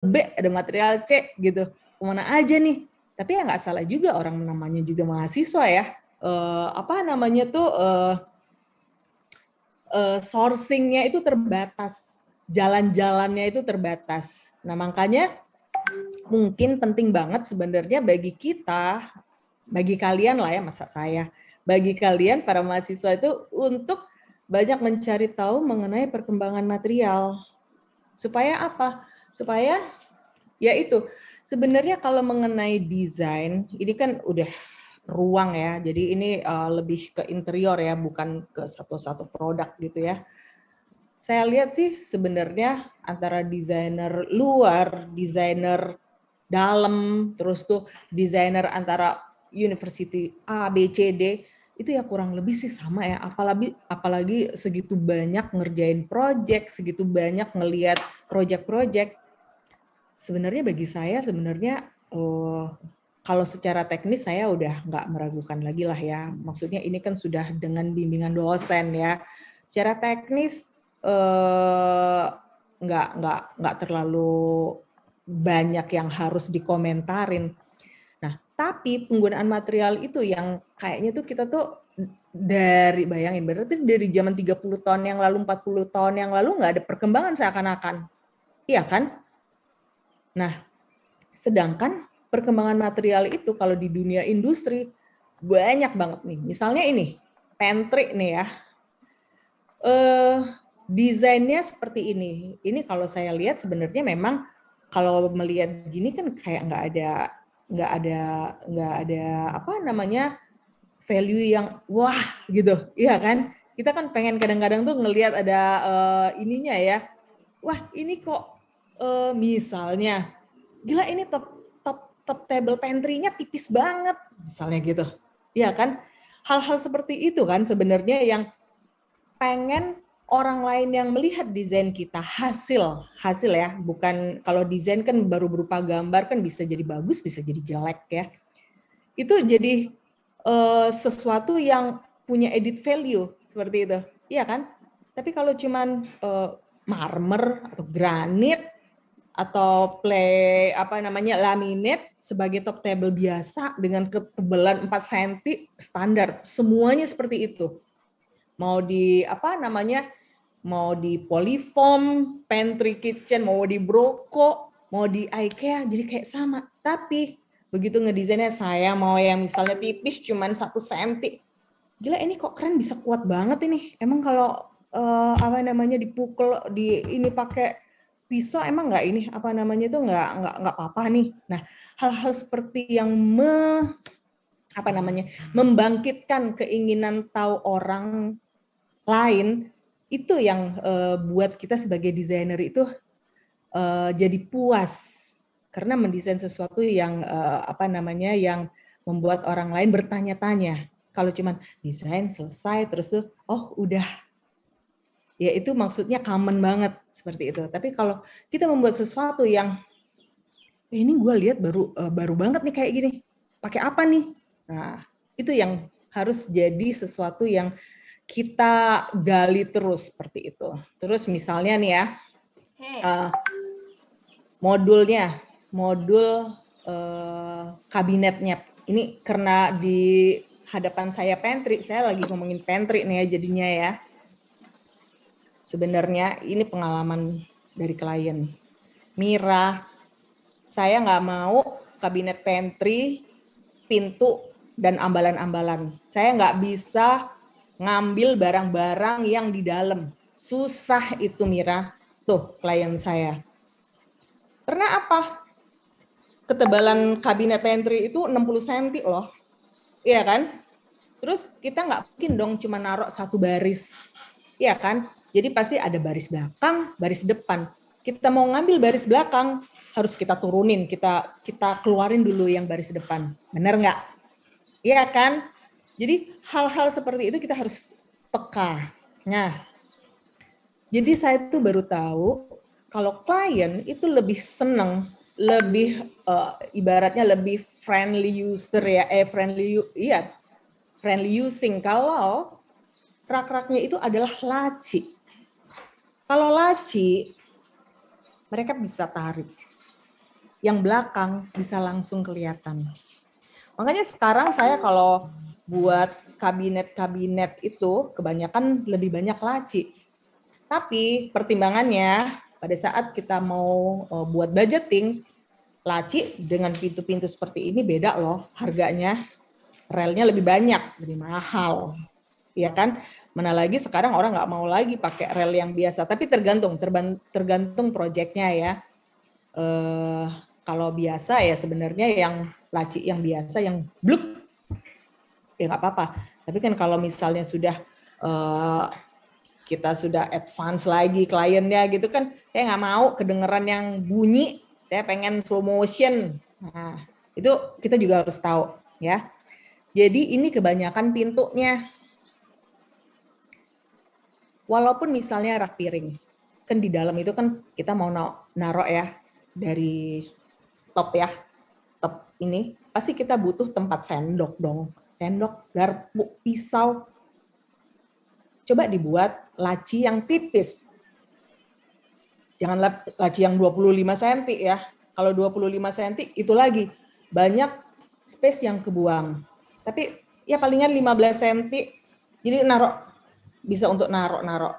B, ada material C gitu. Kemana aja nih? Tapi ya nggak salah juga, orang namanya juga mahasiswa ya. Sourcing-nya itu terbatas, jalan-jalannya itu terbatas. Nah makanya mungkin penting banget sebenarnya bagi kita, bagi kalian lah ya, masa saya, bagi kalian para mahasiswa itu untuk banyak mencari tahu mengenai perkembangan material. Supaya apa? Supaya ya itu, sebenarnya kalau mengenai desain, ini kan udah ruang ya, jadi ini lebih ke interior ya, bukan ke satu-satu produk gitu ya. Saya lihat sih sebenarnya antara desainer luar, desainer dalam, terus tuh desainer antara university A, B, C, D, itu ya kurang lebih sih sama ya, apalagi segitu banyak ngerjain project, segitu banyak ngelihat project-project. Sebenarnya bagi saya sebenarnya kalau secara teknis saya udah nggak meragukan lagi lah ya. Maksudnya ini kan sudah dengan bimbingan dosen ya. Secara teknis nggak terlalu banyak yang harus dikomentarin. Nah, tapi penggunaan material itu yang kayaknya tuh kita tuh bayangin, berarti dari zaman 30 tahun yang lalu, 40 tahun yang lalu nggak ada perkembangan seakan-akan. Iya kan? Nah, sedangkan perkembangan material itu kalau di dunia industri banyak banget nih. Misalnya ini, pantry nih ya. Desainnya seperti ini. Ini kalau saya lihat sebenarnya memang kalau melihat gini kan kayak nggak ada apa namanya value yang wah gitu, iya kan? Kita kan pengen kadang-kadang tuh ngelihat ada ininya ya. Wah ini kok misalnya gila ini top table pantry-nya tipis banget, misalnya gitu. Iya kan? Hal-hal seperti itu kan sebenarnya yang pengen orang lain yang melihat desain kita, hasil ya, bukan kalau desain kan baru berupa gambar kan bisa jadi bagus, bisa jadi jelek ya. Itu jadi sesuatu yang punya edit value seperti itu. Iya kan? Tapi kalau cuman marmer atau granit atau laminate sebagai top table biasa dengan ketebalan 4 cm standar, semuanya seperti itu. Mau di mau di Polyfoam, Pantry Kitchen, mau di Broco, mau di IKEA, jadi kayak sama. Tapi begitu ngedesainnya saya mau yang misalnya tipis cuman 1 cm. Gila ini kok keren, bisa kuat banget ini. Emang kalau dipukul ini pakai pisau emang nggak ini itu nggak apa-apa nih. Nah, hal-hal seperti yang membangkitkan keinginan tahu orang lain itu yang buat kita sebagai desainer itu jadi puas karena mendesain sesuatu yang yang membuat orang lain bertanya-tanya. Kalau cuman desain selesai terus tuh udah, ya itu maksudnya common banget seperti itu. Tapi kalau kita membuat sesuatu yang ini gue lihat baru banget nih kayak gini, pakai apa nih? Nah itu yang harus jadi sesuatu yang kita gali terus seperti itu. Terus misalnya nih ya, modul kabinetnya. Ini karena di hadapan saya pantry, saya lagi ngomongin pantry nih ya jadinya ya. Sebenarnya ini pengalaman dari klien. Mira, saya nggak mau kabinet pantry, pintu, dan ambalan-ambalan. Saya nggak bisa ngambil barang-barang yang di dalam. Susah itu Mira. Tuh klien saya. Karena apa? Ketebalan kabinet pantry itu 60 cm loh. Iya kan? Terus kita nggak mungkin dong cuma naruh satu baris. Iya kan? Jadi pasti ada baris belakang, baris depan. Kita mau ngambil baris belakang, harus kita turunin, kita keluarin dulu yang baris depan. Benar nggak? Iya kan? Jadi hal-hal seperti itu kita harus peka. Nah, jadi saya tuh baru tahu kalau klien itu lebih senang, lebih ibaratnya lebih friendly user ya, friendly using kalau rak-raknya itu adalah laci. Kalau laci, mereka bisa tarik. yang belakang bisa langsung kelihatan. Makanya sekarang saya kalau buat kabinet-kabinet itu kebanyakan lebih banyak laci. Tapi pertimbangannya pada saat kita mau buat budgeting, laci dengan pintu-pintu seperti ini beda loh harganya. Relnya lebih banyak, lebih mahal. Ya kan? Mana lagi sekarang orang nggak mau lagi pakai rel yang biasa. Tapi tergantung proyeknya ya. Kalau biasa ya sebenarnya yang laci yang biasa yang bluk ya nggak apa-apa. Tapi kan kalau misalnya sudah kita sudah advance lagi kliennya gitu kan, saya nggak mau kedengeran yang bunyi, saya pengen slow motion. Nah, itu kita juga harus tahu ya. Jadi ini kebanyakan pintunya. Walaupun misalnya rak piring, kan di dalam itu kan kita mau naruh ya dari top ya, top ini pasti kita butuh tempat sendok dong, sendok, garpu, pisau. Coba dibuat laci yang tipis. Jangan laci yang 25 cm ya. Kalau 25 cm itu lagi banyak space yang kebuang. Tapi ya palingan 15 cm. Jadi bisa untuk naruh.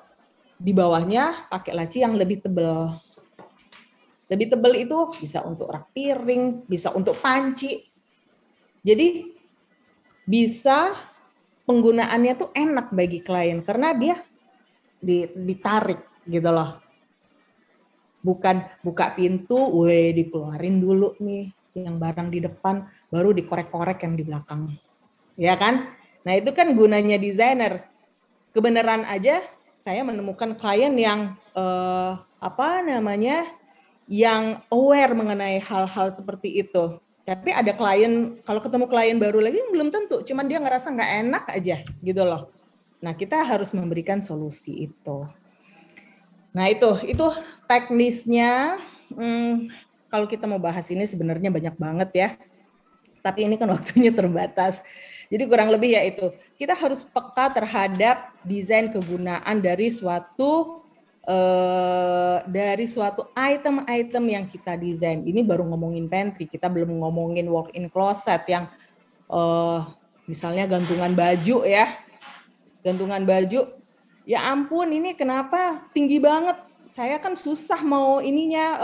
Di bawahnya pakai laci yang lebih tebal. Lebih tebal itu bisa untuk rak piring, bisa untuk panci. Jadi bisa penggunaannya tuh enak bagi klien karena dia ditarik gitu loh. Bukan buka pintu, dikeluarin dulu nih yang barang di depan, baru dikorek-korek yang di belakang. Ya kan? Nah, itu kan gunanya desainer. Kebenaran aja saya menemukan klien yang yang aware mengenai hal-hal seperti itu. Tapi ada klien, kalau ketemu klien baru lagi belum tentu, cuman dia ngerasa nggak enak aja gitu loh. Nah, kita harus memberikan solusi itu. Nah, itu teknisnya. Kalau kita mau bahas ini sebenarnya banyak banget ya. Tapi ini kan waktunya terbatas. Jadi kurang lebih ya itu. Kita harus peka terhadap desain kegunaan dari suatu item-item yang kita desain. Ini baru ngomongin pantry, kita belum ngomongin walk-in closet yang misalnya gantungan baju ya. Gantungan baju, ya ampun ini kenapa tinggi banget? Saya kan susah mau ininya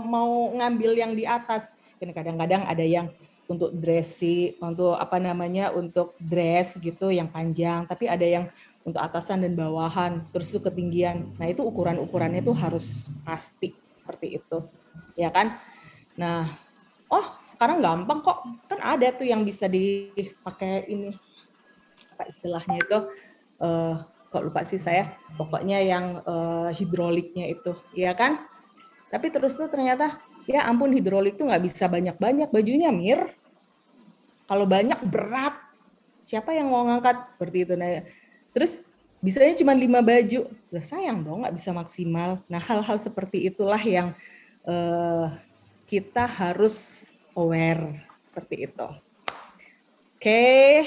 mau ngambil yang di atas. Kadang-kadang ada yang untuk untuk dress gitu yang panjang, tapi ada yang untuk atasan dan bawahan, terus itu ketinggian. Nah, itu ukurannya tuh harus pasti seperti itu. Ya kan? Nah, sekarang gampang kok. Kan ada tuh yang bisa dipakai ini apa istilahnya itu kok lupa sih saya, pokoknya yang hidroliknya itu, ya kan? Tapi terus tuh ternyata ya ampun hidrolik tuh nggak bisa banyak-banyak bajunya Mir. Kalau banyak berat, siapa yang mau ngangkat seperti itu? Nah, terus bisanya cuma 5 baju, udah sayang dong nggak bisa maksimal. Nah hal-hal seperti itulah yang kita harus aware seperti itu. Oke,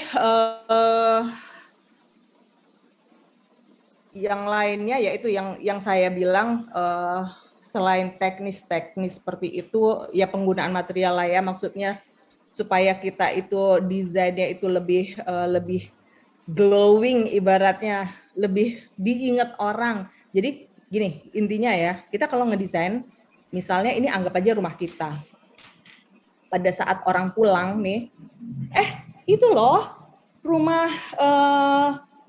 yang lainnya yaitu yang saya bilang selain teknis-teknis seperti itu ya penggunaan material lah ya, maksudnya supaya kita itu desainnya itu lebih glowing, ibaratnya lebih diingat orang. Jadi gini intinya ya, kita kalau ngedesain misalnya ini anggap aja rumah kita. Pada saat orang pulang nih, itu loh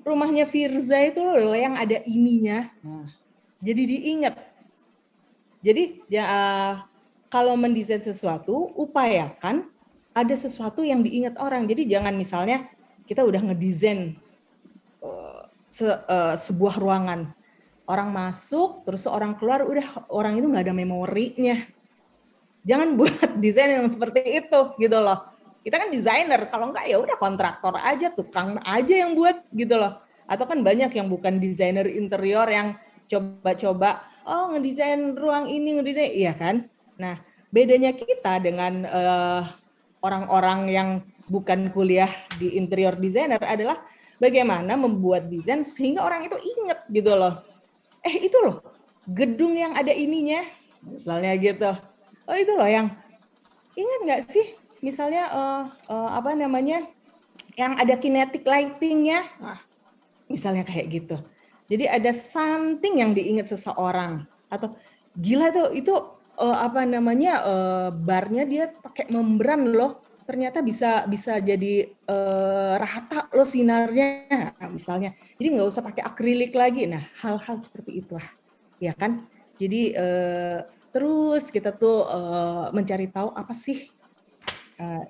rumahnya Firza itu loh yang ada ininya. Nah, jadi diingat. Jadi kalau mendesain sesuatu, upayakan ada sesuatu yang diingat orang. Jadi jangan misalnya kita udah ngedesain sebuah ruangan, orang masuk terus orang keluar udah orang itu nggak ada memorinya. Jangan buat desain yang seperti itu gitu loh. Kita kan desainer, kalau enggak ya udah kontraktor aja, tukang aja yang buat gitu loh. Atau kan banyak yang bukan desainer interior yang coba-coba ngedesain ruang ini, ngedesain, iya kan? Nah, bedanya kita dengan orang-orang yang bukan kuliah di interior designer adalah bagaimana membuat desain sehingga orang itu ingat gitu loh. Itu loh, gedung yang ada ininya. misalnya gitu. Oh itu loh yang ingat nggak sih misalnya apa namanya yang ada kinetic lighting-nya, nah, misalnya kayak gitu. Jadi ada something yang diingat seseorang atau gila tuh itu apa namanya barnya dia pakai membran loh. Ternyata bisa jadi rata loh sinarnya, nah, misalnya. Jadi nggak usah pakai akrilik lagi. Nah, hal-hal seperti itulah, ya kan? Jadi terus kita tuh mencari tahu apa sih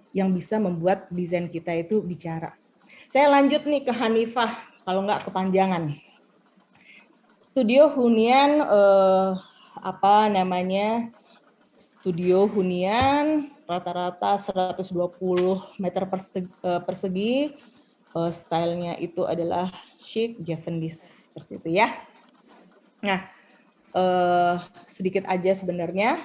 yang bisa membuat desain kita itu bicara. Saya lanjut nih ke Hanifah, kalau nggak kepanjangan. Studio hunian apa namanya? Studio hunian rata-rata 120 meter persegi. Stylenya itu adalah chic Javanese seperti itu ya. Nah, sedikit aja sebenarnya.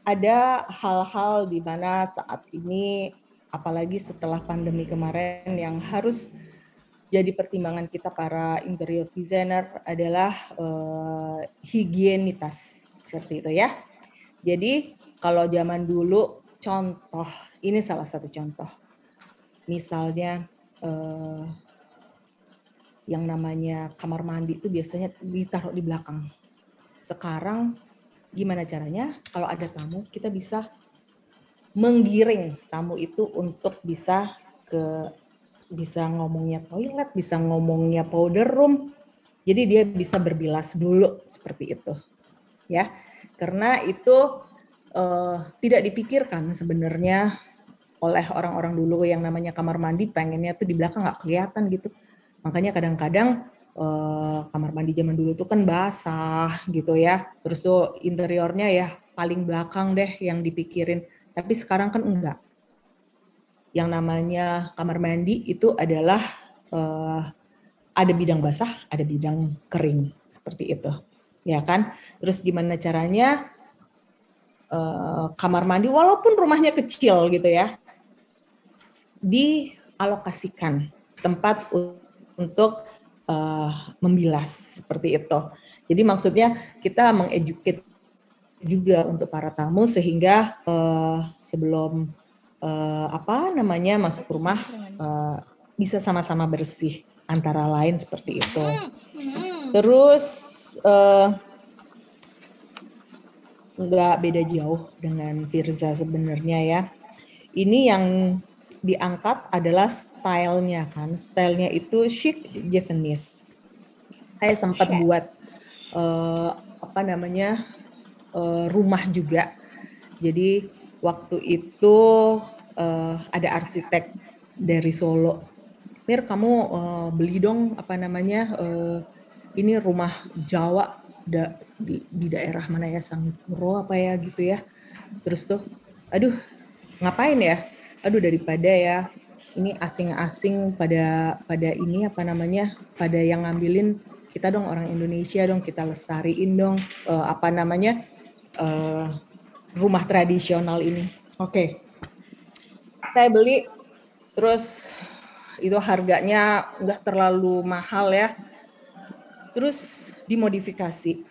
Ada hal-hal di mana saat ini, apalagi setelah pandemi kemarin, yang harus jadi pertimbangan kita para interior designer adalah higienitas seperti itu ya. Jadi kalau zaman dulu, contoh ini salah satu contoh, misalnya yang namanya kamar mandi itu biasanya ditaruh di belakang. Sekarang gimana caranya kalau ada tamu kita bisa menggiring tamu itu untuk bisa ngomongnya toilet, bisa ngomongnya powder room. Jadi dia bisa berbilas dulu seperti itu. Ya. Karena itu tidak dipikirkan sebenarnya oleh orang-orang dulu yang namanya kamar mandi pengennya tuh di belakang nggak kelihatan gitu. Makanya kadang-kadang kamar mandi zaman dulu tuh kan basah gitu ya. Terus tuh interiornya ya paling belakang deh yang dipikirin. Tapi sekarang kan enggak. Yang namanya kamar mandi itu adalah ada bidang basah, ada bidang kering seperti itu. Ya kan? Terus gimana caranya kamar mandi walaupun rumahnya kecil gitu ya, dialokasikan tempat untuk membilas seperti itu. Jadi maksudnya kita mengeduket juga untuk para tamu sehingga sebelum apa namanya masuk rumah bisa sama-sama bersih antara lain seperti itu. Terus nggak beda jauh dengan Firza sebenarnya ya. Ini yang diangkat adalah stylenya kan. Stylenya itu chic Javanese. Saya sempat buat apa namanya rumah juga. Jadi waktu itu ada arsitek dari Solo. Mir, kamu beli dong apa namanya ini rumah Jawa di daerah mana ya, Sangkuro apa ya gitu ya. Terus tuh, aduh ngapain ya? Aduh daripada ya ini asing-asing pada ini apa namanya pada yang ngambilin, kita dong orang Indonesia dong, kita lestariin dong apa namanya rumah tradisional ini. Oke. Saya beli, terus itu harganya nggak terlalu mahal ya. Terus dimodifikasi.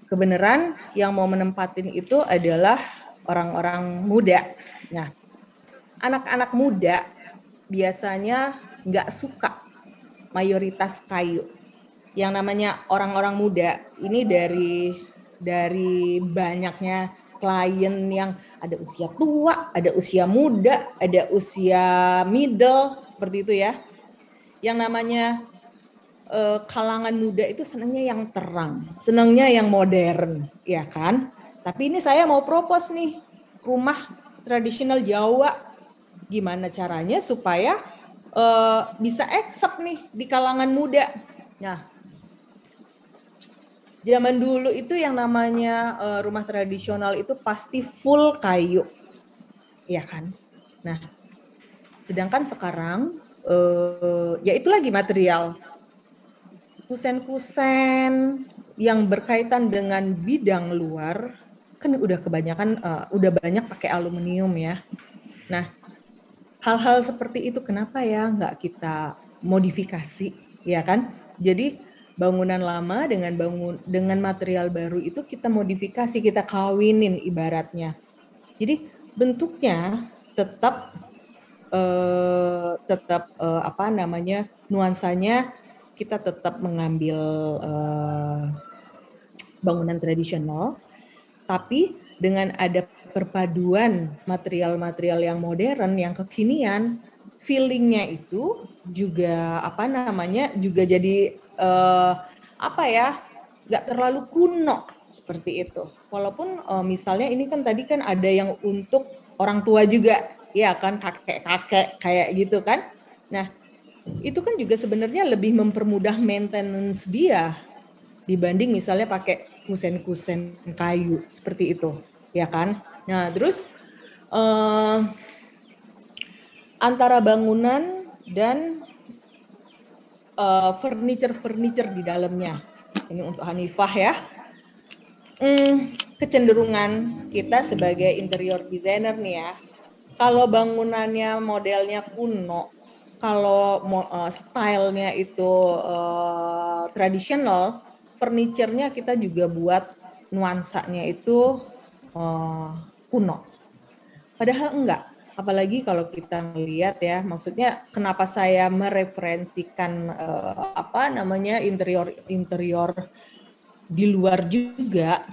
Kebenaran yang mau menempatin itu adalah orang-orang muda. Nah, anak-anak muda biasanya nggak suka mayoritas kayu. Yang namanya orang-orang muda ini dari banyaknya klien yang ada usia tua, ada usia muda, ada usia middle, seperti itu ya. Yang namanya kalangan muda itu senangnya yang terang, senangnya yang modern, ya kan? Tapi ini saya mau propose nih, rumah tradisional Jawa. Gimana caranya supaya bisa accept nih di kalangan muda. Nah, zaman dulu itu yang namanya rumah tradisional itu pasti full kayu, ya kan? Nah, sedangkan sekarang ya itu lagi material. Kusen-kusen yang berkaitan dengan bidang luar kan udah kebanyakan udah banyak pakai aluminium ya. Nah, hal-hal seperti itu kenapa ya nggak kita modifikasi, ya kan? Jadi bangunan lama dengan material baru itu kita modifikasi, kita kawinin ibaratnya. Jadi bentuknya tetap nuansanya kita tetap mengambil bangunan tradisional, tapi dengan ada perpaduan material-material yang modern, yang kekinian, feelingnya itu juga juga jadi nggak terlalu kuno seperti itu. Walaupun misalnya ini kan tadi kan ada yang untuk orang tua juga, ya kan, kakek-kakek kayak gitu kan. Nah, itu kan juga sebenarnya lebih mempermudah maintenance dia dibanding misalnya pakai kusen-kusen kayu seperti itu, ya kan? Nah, terus antara bangunan dan furniture di dalamnya. Ini untuk Hanifah ya. Kecenderungan kita sebagai interior designer nih ya, kalau bangunannya modelnya kuno, kalau stylenya itu tradisional, furniture-nya kita juga buat nuansanya itu kuno. Padahal enggak. Apalagi kalau kita melihat ya, maksudnya kenapa saya mereferensikan interior di luar juga,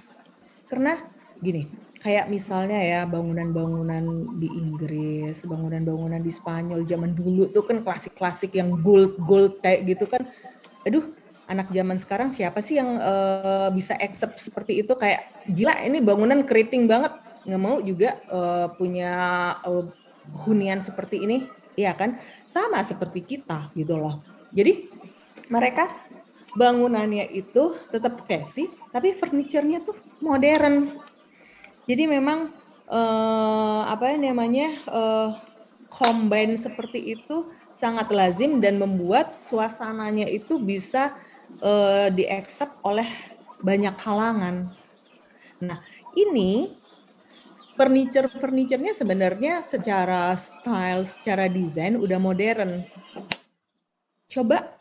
karena gini, kayak misalnya ya bangunan-bangunan di Inggris, bangunan-bangunan di Spanyol zaman dulu tuh kan klasik-klasik yang gold kayak gitu kan. Aduh, anak zaman sekarang siapa sih yang bisa accept seperti itu, kayak gila ini bangunan keriting banget, nggak mau juga punya hunian seperti ini, ya kan? Sama seperti kita gitu loh. Jadi mereka bangunannya itu tetap fancy, tapi furniture-nya tuh modern. Jadi memang combine seperti itu sangat lazim dan membuat suasananya itu bisa di-accept oleh banyak kalangan. Nah, ini furniture-nya sebenarnya secara style, secara desain udah modern. Coba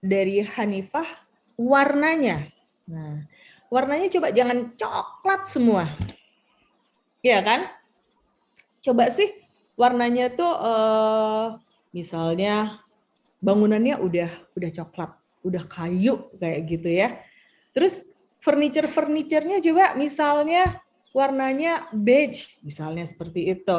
dari Hanifah warnanya. Nah, warnanya coba jangan coklat semua. Ya kan? Coba sih warnanya tuh misalnya bangunannya udah coklat, udah kayu kayak gitu ya. Terus furniture-nya coba misalnya warnanya beige, misalnya seperti itu.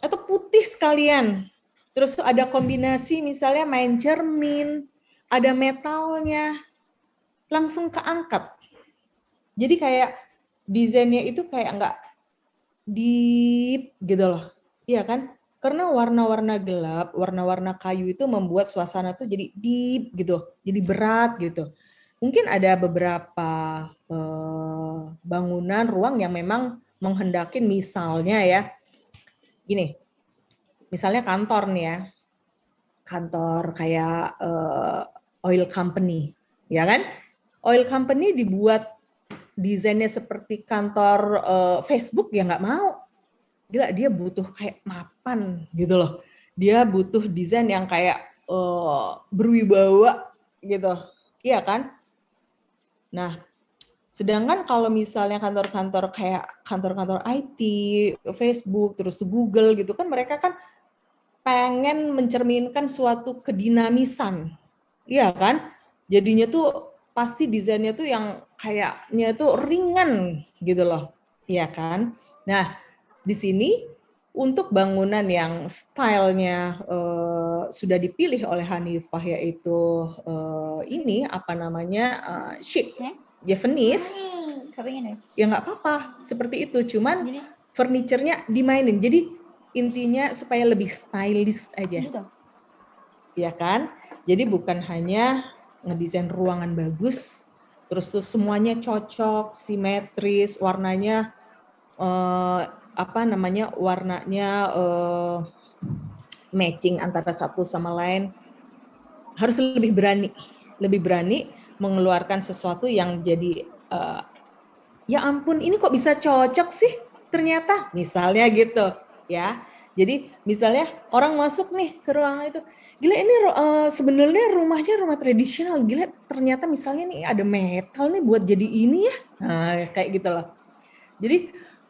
Atau putih sekalian. Terus ada kombinasi misalnya main cermin, ada metalnya, langsung keangkat. Jadi kayak desainnya itu kayak nggak deep gitu loh. Iya kan? Karena warna-warna gelap, warna-warna kayu itu membuat suasana tuh jadi deep gitu, jadi berat gitu. Mungkin ada beberapa bangunan ruang yang memang menghendakin misalnya ya, gini, misalnya kantor nih ya, kantor kayak oil company, ya kan? Oil company dibuat desainnya seperti kantor Facebook ya nggak mau. Dia butuh kayak mapan gitu loh. Dia butuh desain yang kayak berwibawa gitu. Iya kan? Nah, sedangkan kalau misalnya kantor-kantor kayak kantor-kantor IT, Facebook, terus Google gitu kan mereka kan pengen mencerminkan suatu kedinamisan. Iya kan? Jadinya tuh pasti desainnya tuh yang kayaknya tuh ringan gitu loh. Iya kan? Nah, di sini untuk bangunan yang stylenya sudah dipilih oleh Hanifah yaitu ini chic, Japanese, ya nggak apa-apa seperti itu. Cuman furniture-nya dimainin. Jadi intinya supaya lebih stylish aja, ya kan? Jadi bukan hanya ngedesain ruangan bagus, terus tuh semuanya cocok, simetris, warnanya warnanya matching antara satu sama lain. Harus lebih berani mengeluarkan sesuatu yang jadi ya ampun ini kok bisa cocok sih ternyata, misalnya gitu ya. Jadi misalnya orang masuk nih ke ruangan itu, gila ini sebenarnya rumahnya rumah tradisional, gila ternyata misalnya nih ada metal nih buat jadi ini ya, nah kayak gitu loh. Jadi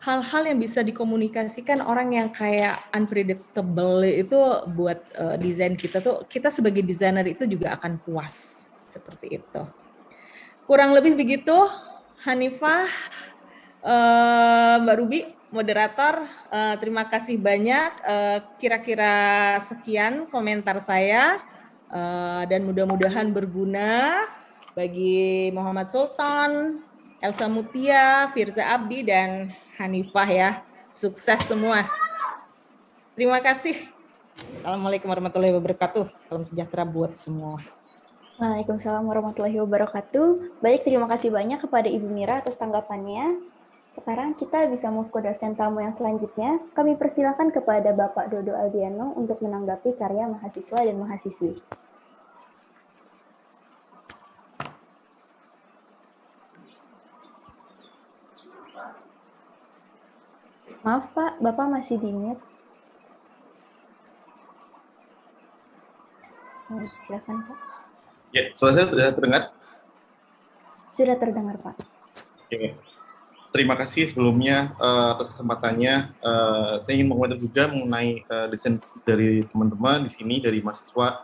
hal-hal yang bisa dikomunikasikan orang yang kayak unpredictable itu buat desain kita tuh, kita sebagai desainer itu juga akan puas seperti itu. Kurang lebih begitu, Hanifah, Mbak Ruby, moderator, terima kasih banyak. Kira-kira sekian komentar saya dan mudah-mudahan berguna bagi Muhammad Sultan, Elsa Mutia, Firza Abdi, dan Hanifah ya. Sukses semua. Terima kasih. Assalamualaikum warahmatullahi wabarakatuh. Salam sejahtera buat semua. Waalaikumsalam warahmatullahi wabarakatuh. Baik, terima kasih banyak kepada Ibu Mira atas tanggapannya. Sekarang kita bisa move ke dosen tamu yang selanjutnya. Kami persilakan kepada Bapak Dodo Aldiano untuk menanggapi karya mahasiswa dan mahasiswi. Maaf Pak, Bapak masih di mute. Silakan Pak. Ya, suara saya sudah terdengar? Sudah terdengar Pak. Oke. Terima kasih sebelumnya atas kesempatannya. Saya ingin mengomentari juga mengenai desain dari teman-teman di sini, dari mahasiswa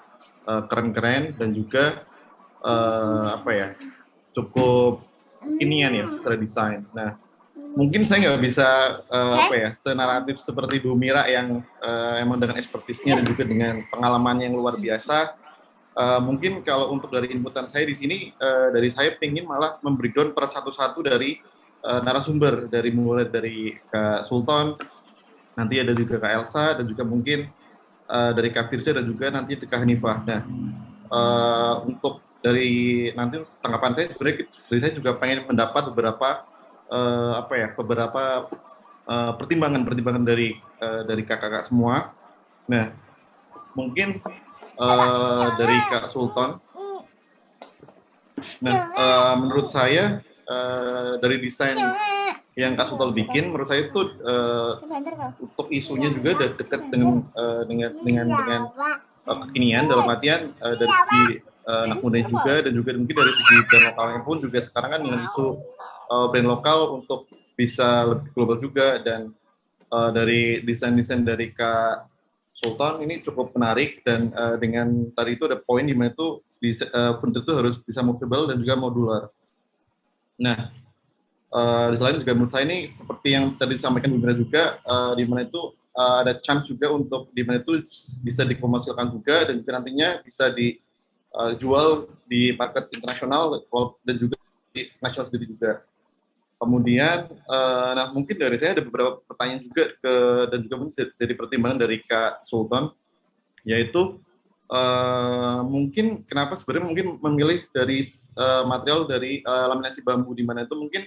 keren-keren dan juga cukup inian ya secara desain. Nah, mungkin saya nggak bisa senaratif seperti Bu Mira yang emang dengan ekspertisnya dan juga dengan pengalaman yang luar biasa. Mungkin kalau untuk dari inputan saya di sini, dari saya ingin malah membreakdown per satu-satu dari narasumber, dari mulai dari Kak Sultan, nanti ada juga Kak Elsa, dan juga mungkin dari Kak Firza dan juga nanti Kak Hanifah. Nah, untuk dari nanti tanggapan saya sebenarnya dari saya juga pengen mendapat beberapa pertimbangan dari kakak-kakak semua. Nah, mungkin dari Kak Sultan. Nah, menurut saya dari desain yang Kak Sultan bikin, menurut saya itu untuk isunya juga dekat dengan kekinian dalam artian dari segi anak muda juga dan juga mungkin dari segi brand lokalnya pun juga sekarang kan dengan isu brand lokal untuk bisa lebih global juga dan dari desain-desain dari Kak Sultan ini cukup menarik dan dengan tadi itu ada poin di mana itu furniture itu harus bisa movable dan juga modular. Nah, di selain juga menurut saya ini seperti yang tadi disampaikan beberapa juga di mana itu ada chance juga untuk di mana itu bisa dikomersilkan juga dan juga nantinya bisa dijual di market internasional dan juga di nasional sendiri juga. Kemudian, nah mungkin dari saya ada beberapa pertanyaan juga dan juga dari pertimbangan dari Kak Sultan, yaitu mungkin kenapa sebenarnya mungkin memilih dari material dari laminasi bambu di mana itu mungkin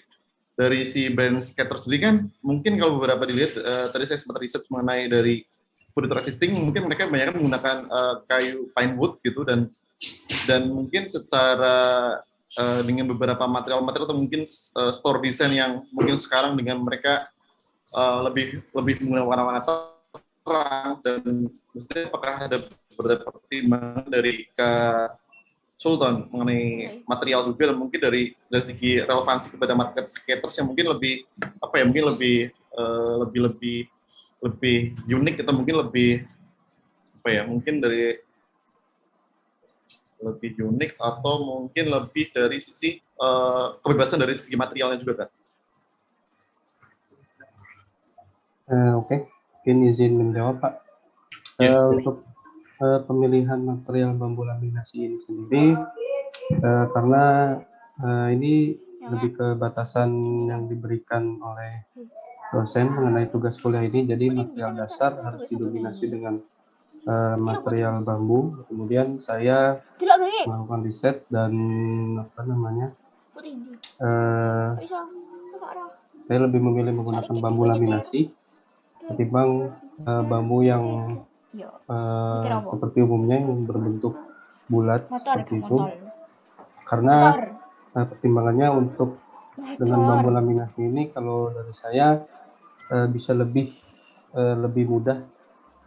dari si brand skater sendiri kan mungkin kalau beberapa dilihat tadi saya sempat riset mengenai dari food resisting mungkin mereka banyak menggunakan kayu pine wood gitu dan mungkin secara dengan beberapa material-material atau mungkin store desain yang mungkin sekarang dengan mereka lebih menggunakan warna-warna terang dan mesti apakah ada beberapa pertimbangan dari Kak Sultan mengenai material juga dan mungkin dari segi relevansi kepada market skaters yang mungkin lebih mungkin lebih unik atau mungkin lebih mungkin dari lebih unik atau mungkin lebih dari sisi kebebasan dari segi materialnya juga, Kak. Oke, mungkin izin menjawab, Pak. Untuk pemilihan material bambu laminasi ini sendiri, karena ini lebih ke batasan yang diberikan oleh dosen mengenai tugas kuliah ini, jadi material dasar harus didominasi dengan material bambu. Kemudian saya melakukan riset dan saya lebih memilih menggunakan bambu laminasi ketimbang bambu yang seperti umumnya yang berbentuk bulat seperti itu, karena pertimbangannya untuk dengan bambu laminasi ini kalau dari saya bisa lebih mudah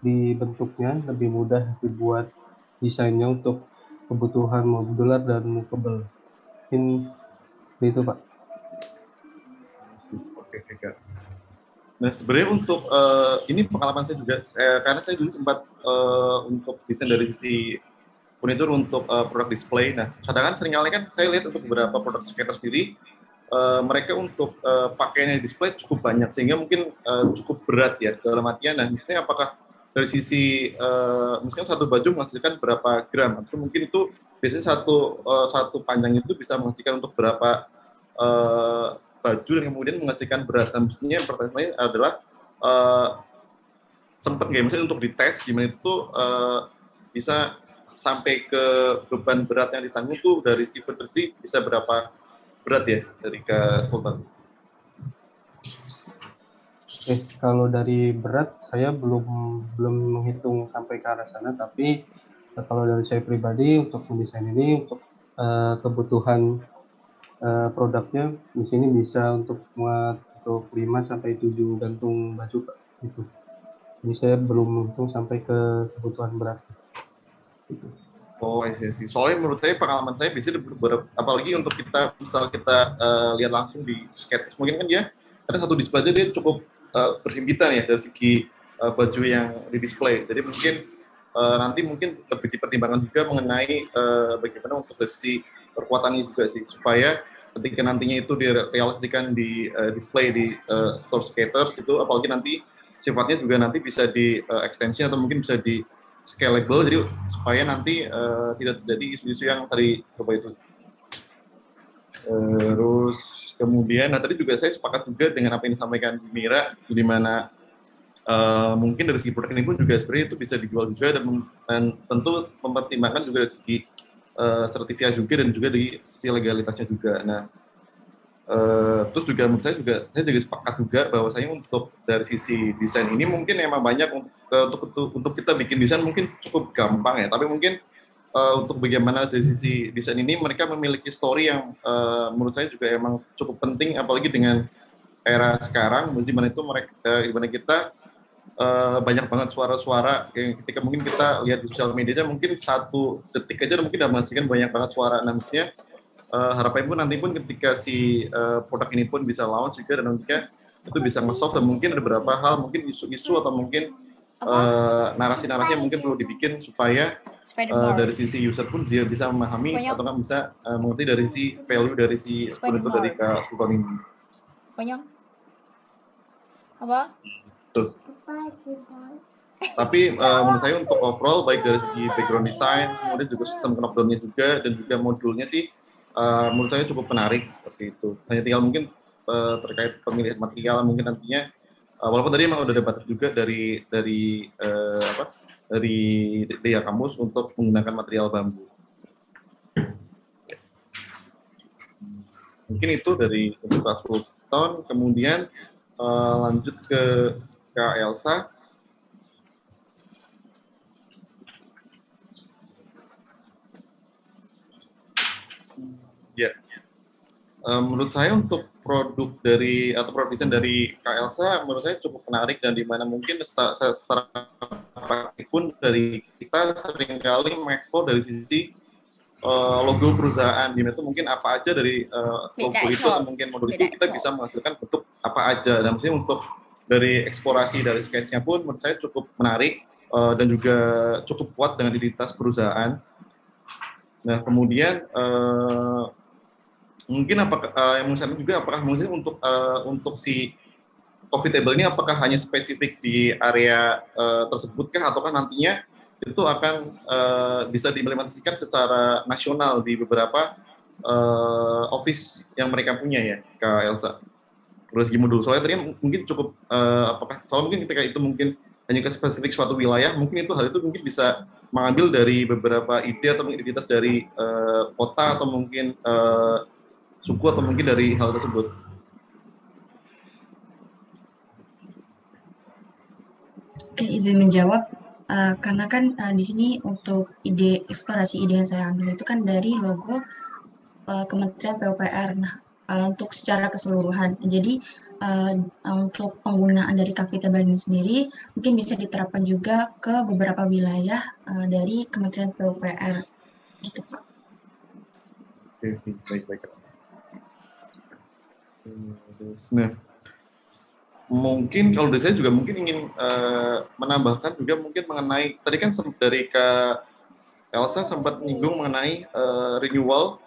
dibentuknya, lebih mudah dibuat desainnya untuk kebutuhan modular dan movable. Mungkin seperti itu, Pak. Oke, Kak. Nah, sebenarnya untuk ini pengalaman saya juga, karena saya dulu sempat untuk desain dari sisi furniture untuk produk display. Nah, kadang-kadang seringkali kan saya lihat untuk beberapa produk skater sendiri, mereka untuk pakaiannya display cukup banyak, sehingga mungkin cukup berat ya dalam artian. Nah, misalnya apakah dari sisi misalnya satu baju menghasilkan berapa gram, atau mungkin itu biasanya satu panjang itu bisa menghasilkan untuk berapa baju dan kemudian menghasilkan berat. Nah, mestinya pertanyaannya adalah sempat nggak misalnya untuk dites gimana itu bisa sampai ke beban berat yang ditanggung tuh dari si bersih bisa berapa berat ya dari Kak Sultan? Oke, kalau dari berat saya belum menghitung sampai ke arah sana, tapi kalau dari saya pribadi untuk mendesain ini untuk kebutuhan produknya di sini bisa untuk muat untuk 5 sampai 7 gantung baju, Pak. Gitu. Jadi saya belum menghitung sampai ke kebutuhan berat. Gitu. Oh, iya sih. Soalnya menurut saya pengalaman saya bisa apalagi untuk kita misal kita lihat langsung di sketch, mungkin kan dia ada satu display aja dia cukup berhimpitan ya dari segi baju yang di display. Jadi mungkin nanti mungkin lebih dipertimbangkan juga mengenai bagaimana untuk dari perkuatannya juga sih, supaya ketika nantinya itu direalisasikan di display di store skaters gitu, apalagi nanti sifatnya juga nanti bisa di extension atau mungkin bisa di scalable, jadi supaya nanti tidak terjadi isu-isu yang tadi coba itu. Terus kemudian, nah tadi juga saya sepakat juga dengan apa yang disampaikan Mira, di mana mungkin dari segi produk ini pun juga sebenarnya itu bisa dijual juga dan tentu mempertimbangkan juga dari segi sertifikat juga dan juga di sisi legalitasnya juga. Nah, terus juga menurut saya juga sepakat juga bahwa saya untuk dari sisi desain ini mungkin emang banyak untuk kita bikin desain mungkin cukup gampang ya, tapi mungkin untuk bagaimana dari sisi desain ini mereka memiliki story yang menurut saya juga emang cukup penting, apalagi dengan era sekarang di mana itu di mana kita banyak banget suara-suara yang ketika mungkin kita lihat di sosial media mungkin 1 detik aja mungkin udah menghasilkan banyak banget suara. Nah, maksudnya harapan pun nanti pun ketika si produk ini pun bisa launch juga dan nantinya itu bisa nge-solve dan mungkin ada beberapa hal mungkin isu-isu atau mungkin narasi-narasi yang mungkin perlu dibikin supaya dari sisi user pun dia bisa memahami atau kan bisa mengerti dari si value dari si produk dari Kak Sultan ini. Apa? Tuh. Tapi menurut saya untuk overall baik dari segi background design, kemudian juga sistem knockdown-nya juga dan juga modulnya sih menurut saya cukup menarik seperti itu. Hanya tinggal mungkin terkait pemilihan material mungkin nantinya walaupun tadi memang udah ada batas juga dari Dea Kamus untuk menggunakan material bambu. Mungkin itu dari untuk Kak Sultan, kemudian lanjut ke Kak Elsa. Ya, menurut saya untuk produk dari atau produk desain dari Kak Elsa menurut saya cukup menarik dan dimana mungkin secara praktik pun dari kita seringkali mengekspor dari sisi logo perusahaan, dimana itu mungkin apa aja dari logo itu atau mungkin modul itu kita bisa menghasilkan bentuk apa aja. Dan maksudnya untuk dari eksplorasi dari sketchnya pun menurut saya cukup menarik dan juga cukup kuat dengan identitas perusahaan. Nah, kemudian mungkin apakah yang menurut saya juga apakah mungkin untuk si coffee table ini apakah hanya spesifik di area tersebutkah ataukah nantinya itu akan bisa diimplementasikan secara nasional di beberapa office yang mereka punya ya, Kak Elsa. Terus gimana dulu? Soalnya tadi mungkin cukup apakah soalnya mungkin ketika itu mungkin hanya ke spesifik suatu wilayah, mungkin itu hal itu mungkin bisa mengambil dari beberapa ide atau identitas dari kota atau mungkin suku atau mungkin dari hal tersebut. Oke, izin menjawab. Karena kan di sini untuk eksplorasi ide yang saya ambil itu kan dari logo Kementerian PUPR. Nah, untuk secara keseluruhan. Jadi untuk penggunaan dari kaki tebal ini sendiri mungkin bisa diterapkan juga ke beberapa wilayah dari Kementerian PUPR. Gitu, Pak. Baik. Nah, mungkin kalau dari saya juga mungkin ingin menambahkan juga mungkin mengenai tadi kan dari Kak Elsa sempat menyinggung mengenai renewal,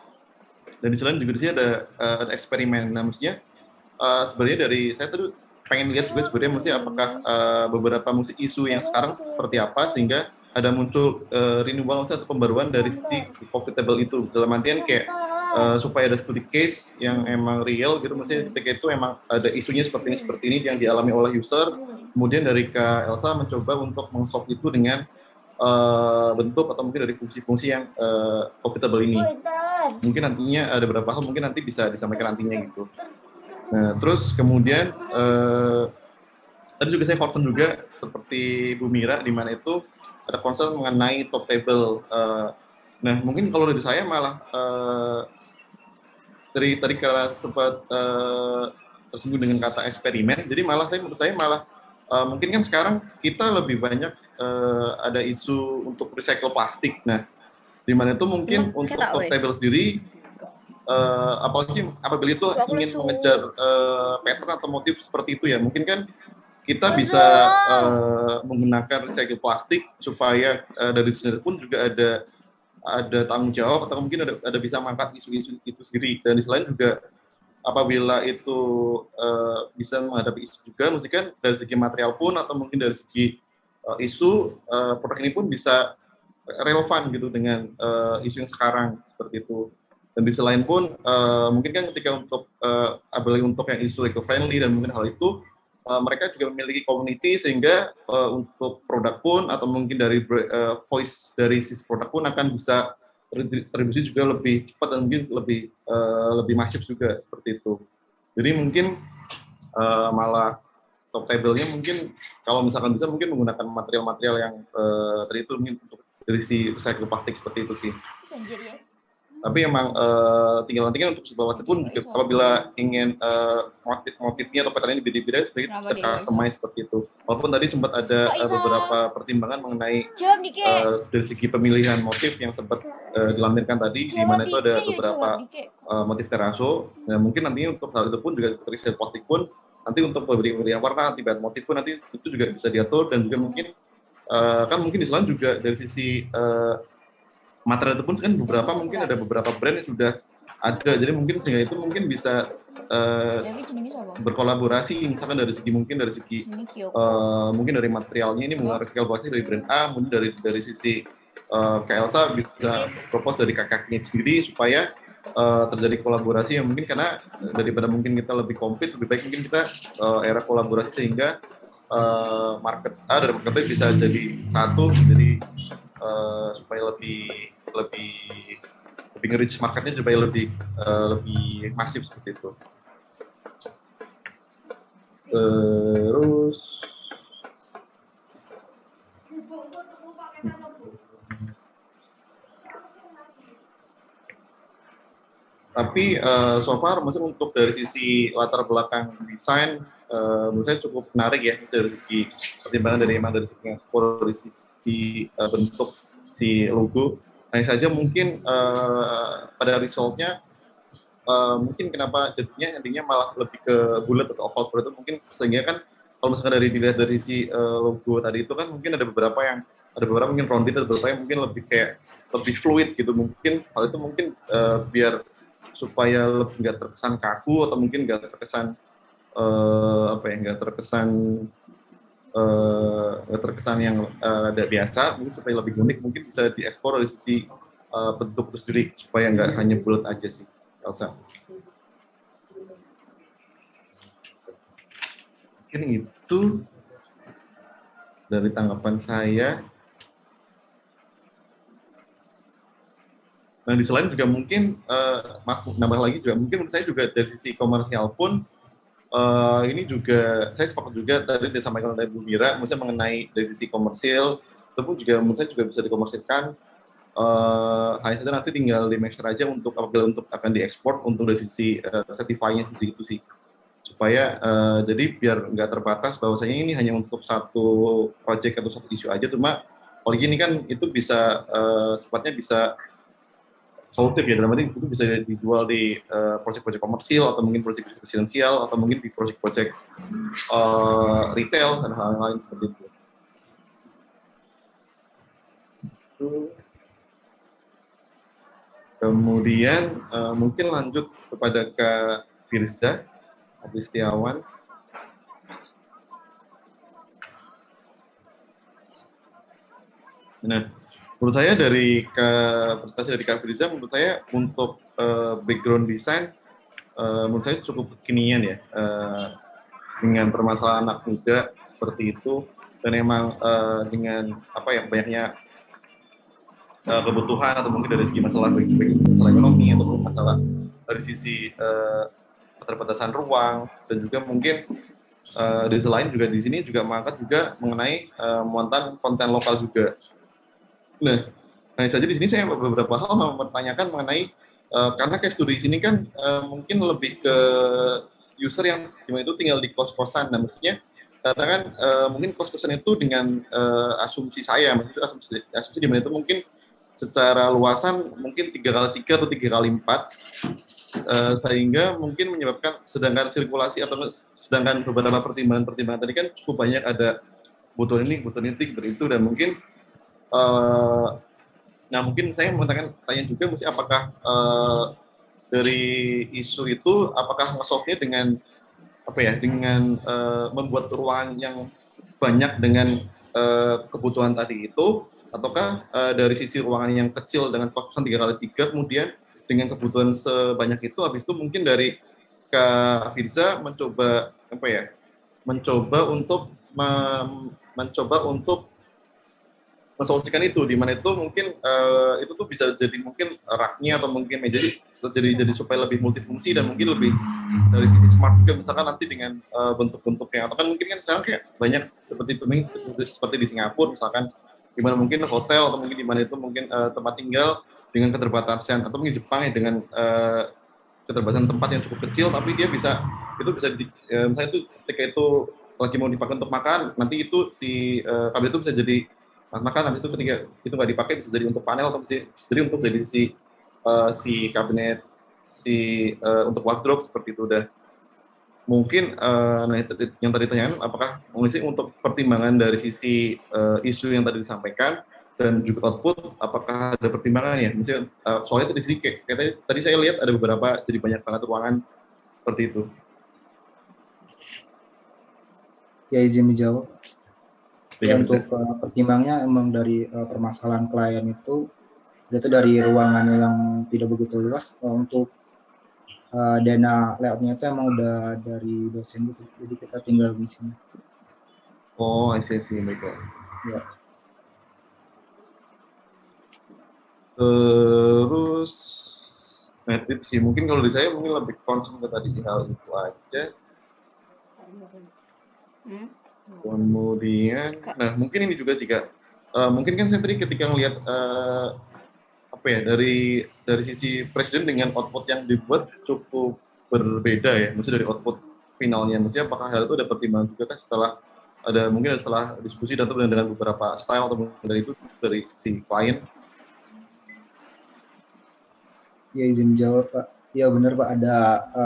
dan di selain juga di sini ada eksperimen. Nah, maksudnya sebenarnya dari saya tuh pengen lihat juga sebenarnya maksudnya apakah beberapa musik isu yang sekarang seperti apa sehingga ada muncul renewal atau pembaruan dari sisi profitable itu, dalam artian kayak supaya ada studi case yang emang real gitu, maksudnya ketika itu emang ada isunya seperti ini yang dialami oleh user, kemudian dari Kak Elsa mencoba untuk meng-solve itu dengan bentuk atau mungkin dari fungsi-fungsi yang profitable ini. Mungkin nantinya ada beberapa hal mungkin nanti bisa disampaikan nantinya gitu. Nah, terus kemudian tadi juga saya concern juga seperti Bu Mira, di mana itu ada concern mengenai top table. Nah, mungkin kalau dari saya malah dari tadi kalau sempat tersinggung dengan kata eksperimen, jadi menurut saya malah mungkin kan sekarang kita lebih banyak ada isu untuk recycle plastik. Nah, di mana itu mungkin untuk top table sendiri, apalagi apabila itu ingin mengejar pattern atau motif seperti itu ya, mungkin kan kita bisa menggunakan recycle plastik supaya dari sendiri pun juga ada tanggung jawab atau mungkin ada bisa mengangkat isu-isu itu sendiri. Dan di selain juga apabila itu bisa menghadapi isu juga, mungkin kan dari segi material pun atau mungkin dari segi isu produk ini pun bisa relevan gitu dengan isu yang sekarang seperti itu. Dan di selain pun mungkin kan ketika untuk apalagi untuk yang isu eco-friendly dan mungkin hal itu mereka juga memiliki community sehingga untuk produk pun atau mungkin dari voice dari sisi produk pun akan bisa terdistribusi juga lebih cepat dan mungkin lebih masif juga seperti itu. Jadi mungkin malah top table-nya mungkin kalau misalkan bisa mungkin menggunakan material-material yang tadi itu mungkin untuk dari si recycle plastik seperti itu sih. Tapi emang tinggal nanti kan untuk sebuah wajib pun juga apabila ingin motifnya atau patternnya beda-beda bisa customize seperti itu. Walaupun tadi sempat ada beberapa pertimbangan mengenai dari segi pemilihan motif yang sempat dilampirkan tadi, di mana itu ada beberapa motif teraso. Nah, mungkin nantinya untuk hal itu pun juga recycle plastik pun nanti untuk pemberian warna, nanti bahan motif pun nanti itu juga bisa diatur, dan juga mungkin kan mungkin di sana juga dari sisi material itu pun kan mungkin ada beberapa brand yang sudah ada, jadi mungkin sehingga itu mungkin bisa berkolaborasi misalkan dari segi mungkin dari materialnya ini menggunakan recycle plastik dari brand A, mungkin dari sisi Kak Elsa bisa propose dari kakaknya sendiri supaya terjadi kolaborasi yang mungkin, karena daripada mungkin kita lebih compete, lebih baik mungkin kita era kolaborasi sehingga market A dan market B bisa jadi satu, jadi supaya lebih nge-reach marketnya supaya lebih masif seperti itu. Terus tapi so far maksudnya untuk dari sisi latar belakang desain menurut saya cukup menarik ya, dari segi pertimbangan dari segi ekspor, dari sisi bentuk si logo. Hanya saja mungkin pada resultnya mungkin kenapa jadinya nantinya malah lebih ke bulat atau oval seperti itu, mungkin sehingga kan kalau misalkan dilihat dari si logo tadi itu kan mungkin ada beberapa mungkin rounded, ada beberapa yang mungkin lebih fluid gitu, mungkin hal itu mungkin biar supaya lebih nggak terkesan kaku atau mungkin nggak terkesan terkesan yang ada biasa, mungkin supaya lebih unik mungkin bisa diekspor dari sisi bentuk itu sendiri supaya nggak hanya bulat aja sih, Elsa. Mungkin itu dari tanggapan saya. Nah, di selain juga mungkin nambah lagi juga mungkin menurut saya juga dari sisi komersial pun ini juga saya sepakat juga tadi disampaikan oleh Bu Mira, maksudnya mengenai dari sisi komersil itu pun juga menurut saya juga bisa dikomersilkan hanya saja nanti tinggal di make sure aja untuk apabila untuk akan diekspor untuk dari sisi certify-nya seperti itu sih, supaya jadi biar nggak terbatas bahwasanya ini hanya untuk satu project atau satu isu aja. Cuma kalau gini kan itu bisa sifatnya bisa solutif ya, dalam arti itu bisa dijual di proyek-proyek komersil atau mungkin proyek residensial atau mungkin di proyek-proyek retail dan hal-hal lain seperti itu. Kemudian mungkin lanjut kepada Kak Firza Agustiawan. Nah, menurut saya dari presentasi dari Kak Firza, menurut saya untuk background design, menurut saya cukup kekinian ya, dengan permasalahan anak muda seperti itu, dan emang dengan apa ya banyaknya kebutuhan atau mungkin dari segi masalah ekonomi atau masalah dari sisi keterbatasan ruang, dan juga mungkin di sisi lain juga di sini juga mengangkat juga mengenai muatan konten lokal juga. Nah, hanya saja di sini saya beberapa hal mempertanyakan mengenai karena case studi di sini kan mungkin lebih ke user yang dimana itu tinggal di kos-kosan. Nah, maksudnya karena kan mungkin kos-kosan itu dengan asumsi saya, maksudnya asumsi di mana itu mungkin secara luasan mungkin 3x3 atau 3x4, sehingga mungkin menyebabkan sedangkan sirkulasi atau sedangkan beberapa pertimbangan tadi kan cukup banyak, ada kebutuhan ini, kebutuhan itu, dan mungkin nah mungkin saya mau tanya juga, mesti apakah dari isu itu apakah nge-solve-nya dengan apa ya, dengan membuat ruangan yang banyak dengan kebutuhan tadi itu, ataukah dari sisi ruangan yang kecil dengan kos-kosan 3x3 kemudian dengan kebutuhan sebanyak itu, habis itu mungkin dari Kak Firza mencoba apa ya, mencoba untuk mensolusikan itu, di mana itu mungkin itu tuh bisa jadi mungkin raknya atau mungkin meja jadi supaya lebih multifungsi dan mungkin lebih dari sisi smart juga, misalkan nanti dengan bentuk-bentuknya, atau kan mungkin kan sekarang kayak banyak seperti itu seperti di Singapura misalkan, di mana mungkin hotel atau mungkin di mana itu mungkin tempat tinggal dengan keterbatasan, atau mungkin Jepang ya dengan keterbatasan tempat yang cukup kecil, tapi dia bisa misalnya itu ketika itu lagi mau dipakai untuk makan, nanti itu si kabel itu bisa jadi makan, habis itu ketika itu nggak dipakai bisa jadi untuk panel, atau bisa jadi untuk jadi si kabinet, untuk wardrobe seperti itu. Udah mungkin nah yang tadi ditanyakan, apakah mengisi untuk pertimbangan dari sisi isu yang tadi disampaikan dan juga output, apakah ada pertimbangan ya? Misalnya soalnya tadi sih kayak tadi saya lihat ada beberapa jadi banyak banget ruangan seperti itu. Ya, izin menjawab. Ya, untuk pertimbangnya emang dari permasalahan klien itu dari ruangan yang tidak begitu luas. Untuk dana layoutnya itu emang udah dari dosen gitu, jadi kita tinggal ngisinya. Oh, I see, baiklah. Ya. Terus tips sih, mungkin kalau di saya mungkin lebih concern ke tadi hal itu aja. Kemudian, nah mungkin ini juga sih Kak, mungkin kan saya tadi ketika ngelihat apa ya, dari sisi presiden dengan output yang dibuat cukup berbeda ya, maksudnya dari output finalnya, maksudnya apakah hal itu ada pertimbangan juga kan setelah diskusi dan dengan beberapa style atau dari itu dari sisi klien. Ya, izin jawab Pak. Ya benar Pak, ada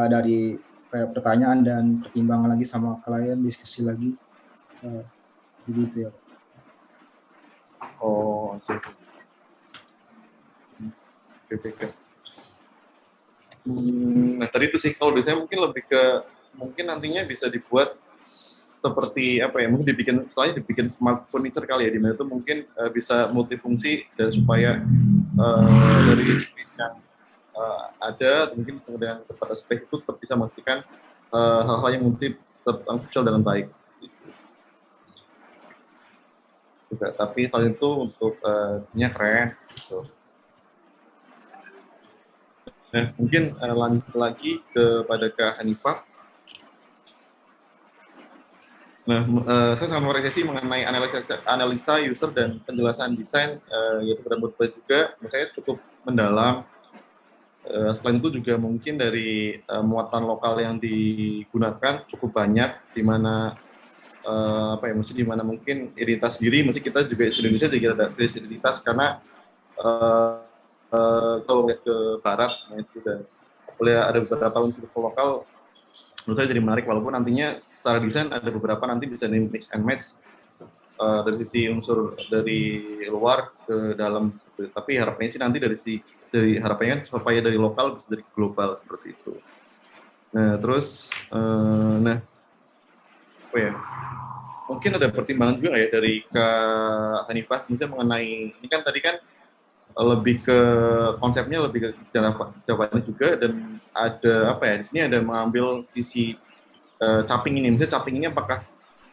dari kayak pertanyaan dan pertimbangan lagi sama klien, diskusi lagi, begitu ya Pak. Oh, sih. Oke. Nah tadi itu sih kalau biasanya mungkin lebih ke mungkin nantinya bisa dibuat seperti apa ya, mungkin dibikin smart furniture kali ya, di mana itu mungkin bisa multifungsi dan supaya dari space yang ada, mungkin dengan kepada space itu tetap bisa memastikan hal-hal yang multi terfunksional dengan baik. Juga, tapi selain itu untuk keren gitu. Nah, mungkin lanjut lagi kepada Kak Hanifah. Nah, saya sangat mengapresiasi mengenai analisa user dan penjelasan desain, yaitu berambut baik juga, menurut saya cukup mendalam. Selain itu juga mungkin dari muatan lokal yang digunakan cukup banyak, di mana apa ya, mesti di mana mungkin identitas diri, mesti kita juga di Indonesia juga ada identitas karena kalau lihat ke barat, nah itu udah boleh ada beberapa unsur lokal. Menurut saya jadi menarik, walaupun nantinya secara desain ada beberapa nanti bisa di mix and match dari sisi unsur dari luar ke dalam, tapi harapannya sih nanti dari harapannya supaya dari lokal bisa dari global seperti itu. Nah terus nah apa ya, mungkin ada pertimbangan juga ya dari Kak Hanifah misalnya mengenai ini kan tadi kan lebih ke konsepnya lebih ke Jawabannya juga, dan ada apa ya, di sini ada mengambil sisi caping ini, misalnya caping ini apakah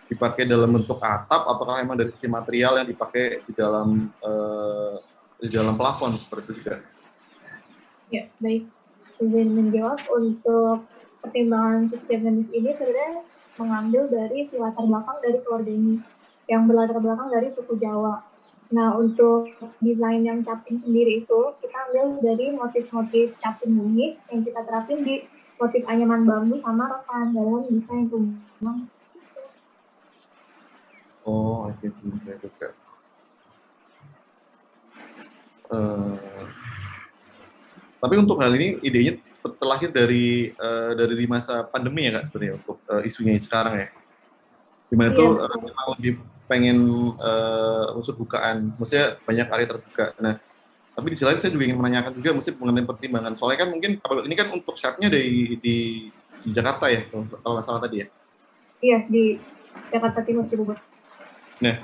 dipakai dalam bentuk atap apakah memang dari sisi material yang dipakai di dalam plafon seperti itu juga. Ya, baik. Izin menjawab, untuk pertimbangan subjektivitas ini sebenarnya mengambil dari si latar belakang dari keluarga ini, yang berlatar belakang dari suku Jawa. Nah, untuk desain yang caping sendiri itu, kita ambil dari motif-motif caping ini yang kita terapin di motif anyaman bambu sama rotan dalam desain rumah. Oh, I see. Saya juga. Tapi untuk hal ini idenya terlahir dari di masa pandemi ya Kak, sebenarnya untuk isunya sekarang ya. Dimana itu memang lebih pengen unsur bukaan, maksudnya banyak area terbuka. Nah, tapi di sisi lain saya juga ingin menanyakan juga mesti mengenai pertimbangan. Soalnya kan mungkin ini kan untuk setnya di Jakarta ya, kalau nggak salah tadi ya. Iya, di Jakarta Timur, Cibubur. Nah,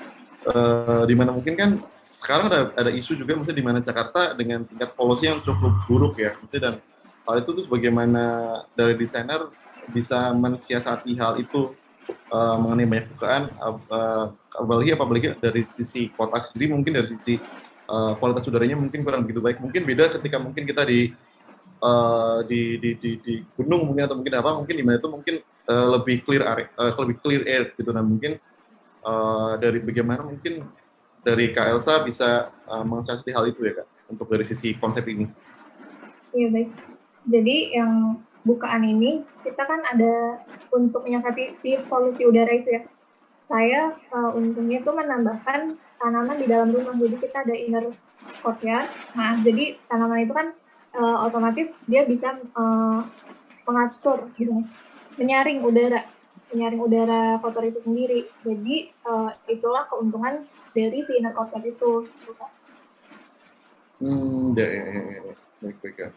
di mana mungkin kan sekarang ada isu juga maksudnya di mana Jakarta dengan tingkat polusi yang cukup buruk ya, maksudnya, dan hal itu tuh bagaimana dari desainer bisa mensiasati hal itu mengenai banyak bukaan, apalagi dari sisi kota sendiri, mungkin dari sisi kualitas udaranya mungkin kurang begitu baik, mungkin beda ketika mungkin kita di gunung mungkin, atau mungkin apa, mungkin di mana itu mungkin lebih clear air gitu. Nah mungkin dari bagaimana mungkin dari Kak Elsa bisa mensiasati hal itu ya Kak, untuk dari sisi konsep ini. Iya, baik. Jadi yang bukaan ini kita kan ada untuk menyiasati si polusi udara itu ya. Saya untungnya itu menambahkan tanaman di dalam rumah, jadi kita ada inner courtyard. Nah, jadi tanaman itu kan otomatis dia bisa mengatur, gitu, menyaring udara kotor itu sendiri. Jadi itulah keuntungan dari si inner courtyard itu. Ya. Baik ya.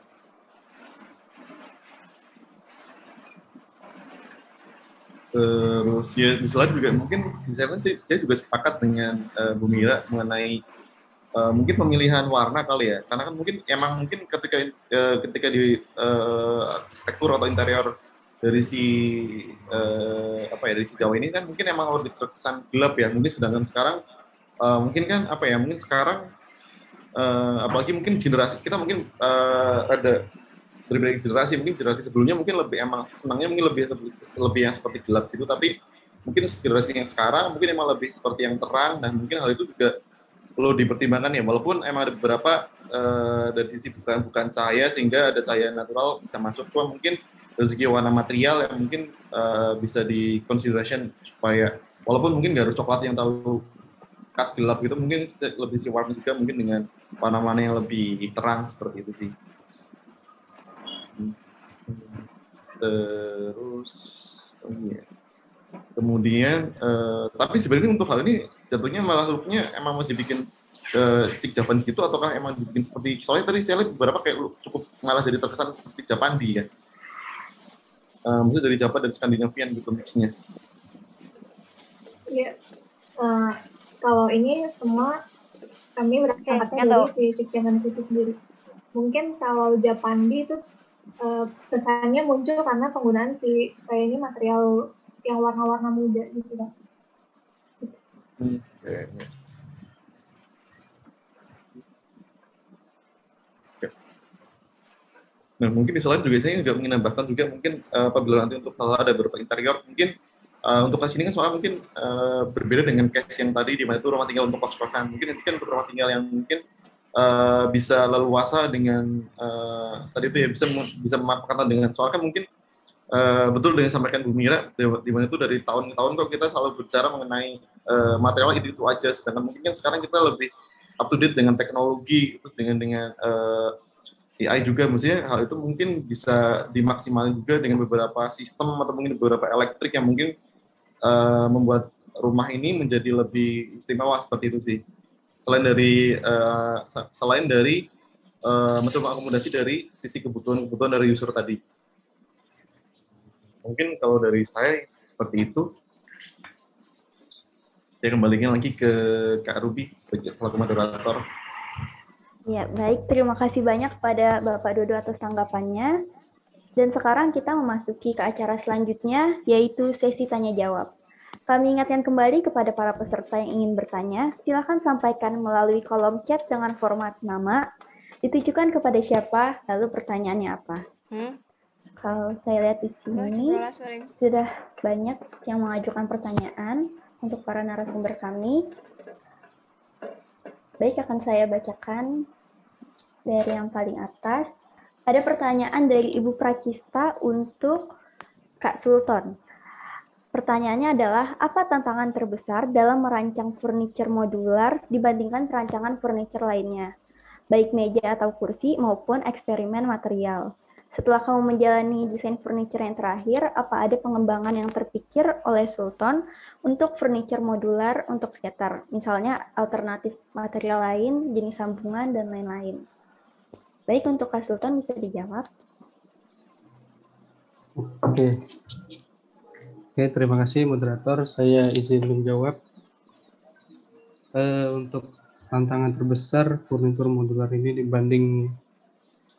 Terus ya misalnya juga mungkin misalnya saya juga sepakat dengan Bu Mira mengenai mungkin pemilihan warna kali ya, karena kan mungkin emang mungkin ketika di arsitektur atau interior dari si dari si Jawa ini kan mungkin emang lebih terkesan gelap ya, mungkin sedangkan sekarang mungkin kan apa ya, mungkin sekarang apalagi mungkin generasi kita mungkin ada berbeda generasi, mungkin generasi sebelumnya mungkin lebih emang senangnya mungkin lebih yang seperti gelap gitu, tapi mungkin generasi yang sekarang mungkin emang lebih seperti yang terang, dan mungkin hal itu juga perlu dipertimbangkan ya, walaupun emang ada beberapa dari sisi bukan cahaya sehingga ada cahaya natural bisa masuk, cuma mungkin dari segi warna material yang mungkin bisa di consideration supaya walaupun mungkin nggak harus coklat yang terlalu gelap gitu, mungkin lebih si warna juga mungkin dengan warna-warna yang lebih terang seperti itu sih. Terus kemudian tapi sebenarnya untuk hal ini jatuhnya malah looknya emang mau dibikin cik Japan gitu, ataukah emang dibikin seperti, soalnya tadi saya lihat beberapa kayak cukup malah jadi terkesan seperti Japandi kan, maksudnya dari Japan dan Skandinavian gitu mixnya. Iya, kalau ini semua kami berangkatnya dari si cik Japan itu sendiri. Mungkin kalau Japandi itu kesannya muncul karena penggunaan si kayak ini material yang warna-warna muda gitu kan. Nah mungkin di selain juga saya juga ingin menambahkan juga mungkin apabila nanti untuk hal ada beberapa interior mungkin Untuk case ini kan soalnya mungkin berbeda dengan case yang tadi di mana itu rumah tinggal untuk kos-kosan. Mungkin ini kan untuk rumah tinggal yang mungkin bisa leluasa dengan tadi itu ya bisa memanfaatkan dengan soalnya kan mungkin betul dengan sampaikan Bu Mira di mana itu dari tahun ke tahun kok kita selalu berbicara mengenai material itu aja, sedangkan mungkin kan sekarang kita lebih up to date dengan teknologi dengan AI juga, maksudnya hal itu mungkin bisa dimaksimalkan juga dengan beberapa sistem atau mungkin beberapa elektrik yang mungkin membuat rumah ini menjadi lebih istimewa seperti itu sih. Selain dari mencoba akomodasi dari sisi kebutuhan dari user tadi. Mungkin kalau dari saya seperti itu. Saya kembalikan lagi ke Kak Ruby selaku moderator. Ya, baik. Terima kasih banyak kepada Bapak Dodo atas tanggapannya. Dan sekarang kita memasuki ke acara selanjutnya, yaitu sesi tanya-jawab. Kami ingatkan kembali kepada para peserta yang ingin bertanya, silakan sampaikan melalui kolom chat dengan format nama, ditujukan kepada siapa, lalu pertanyaannya apa. Kalau saya lihat di sini, sudah banyak yang mengajukan pertanyaan untuk para narasumber kami. Baik, akan saya bacakan dari yang paling atas. Ada pertanyaan dari Ibu Prakista untuk Kak Sultan. Pertanyaannya adalah, apa tantangan terbesar dalam merancang furniture modular dibandingkan perancangan furniture lainnya, baik meja atau kursi maupun eksperimen material? Setelah kamu menjalani desain furniture yang terakhir, apa ada pengembangan yang terpikir oleh Sultan untuk furniture modular untuk skater? Misalnya alternatif material lain, jenis sambungan, dan lain-lain. Baik, untuk Kak Sultan bisa dijawab. Oke, terima kasih moderator. Saya izin menjawab. Untuk tantangan terbesar furnitur modular ini dibanding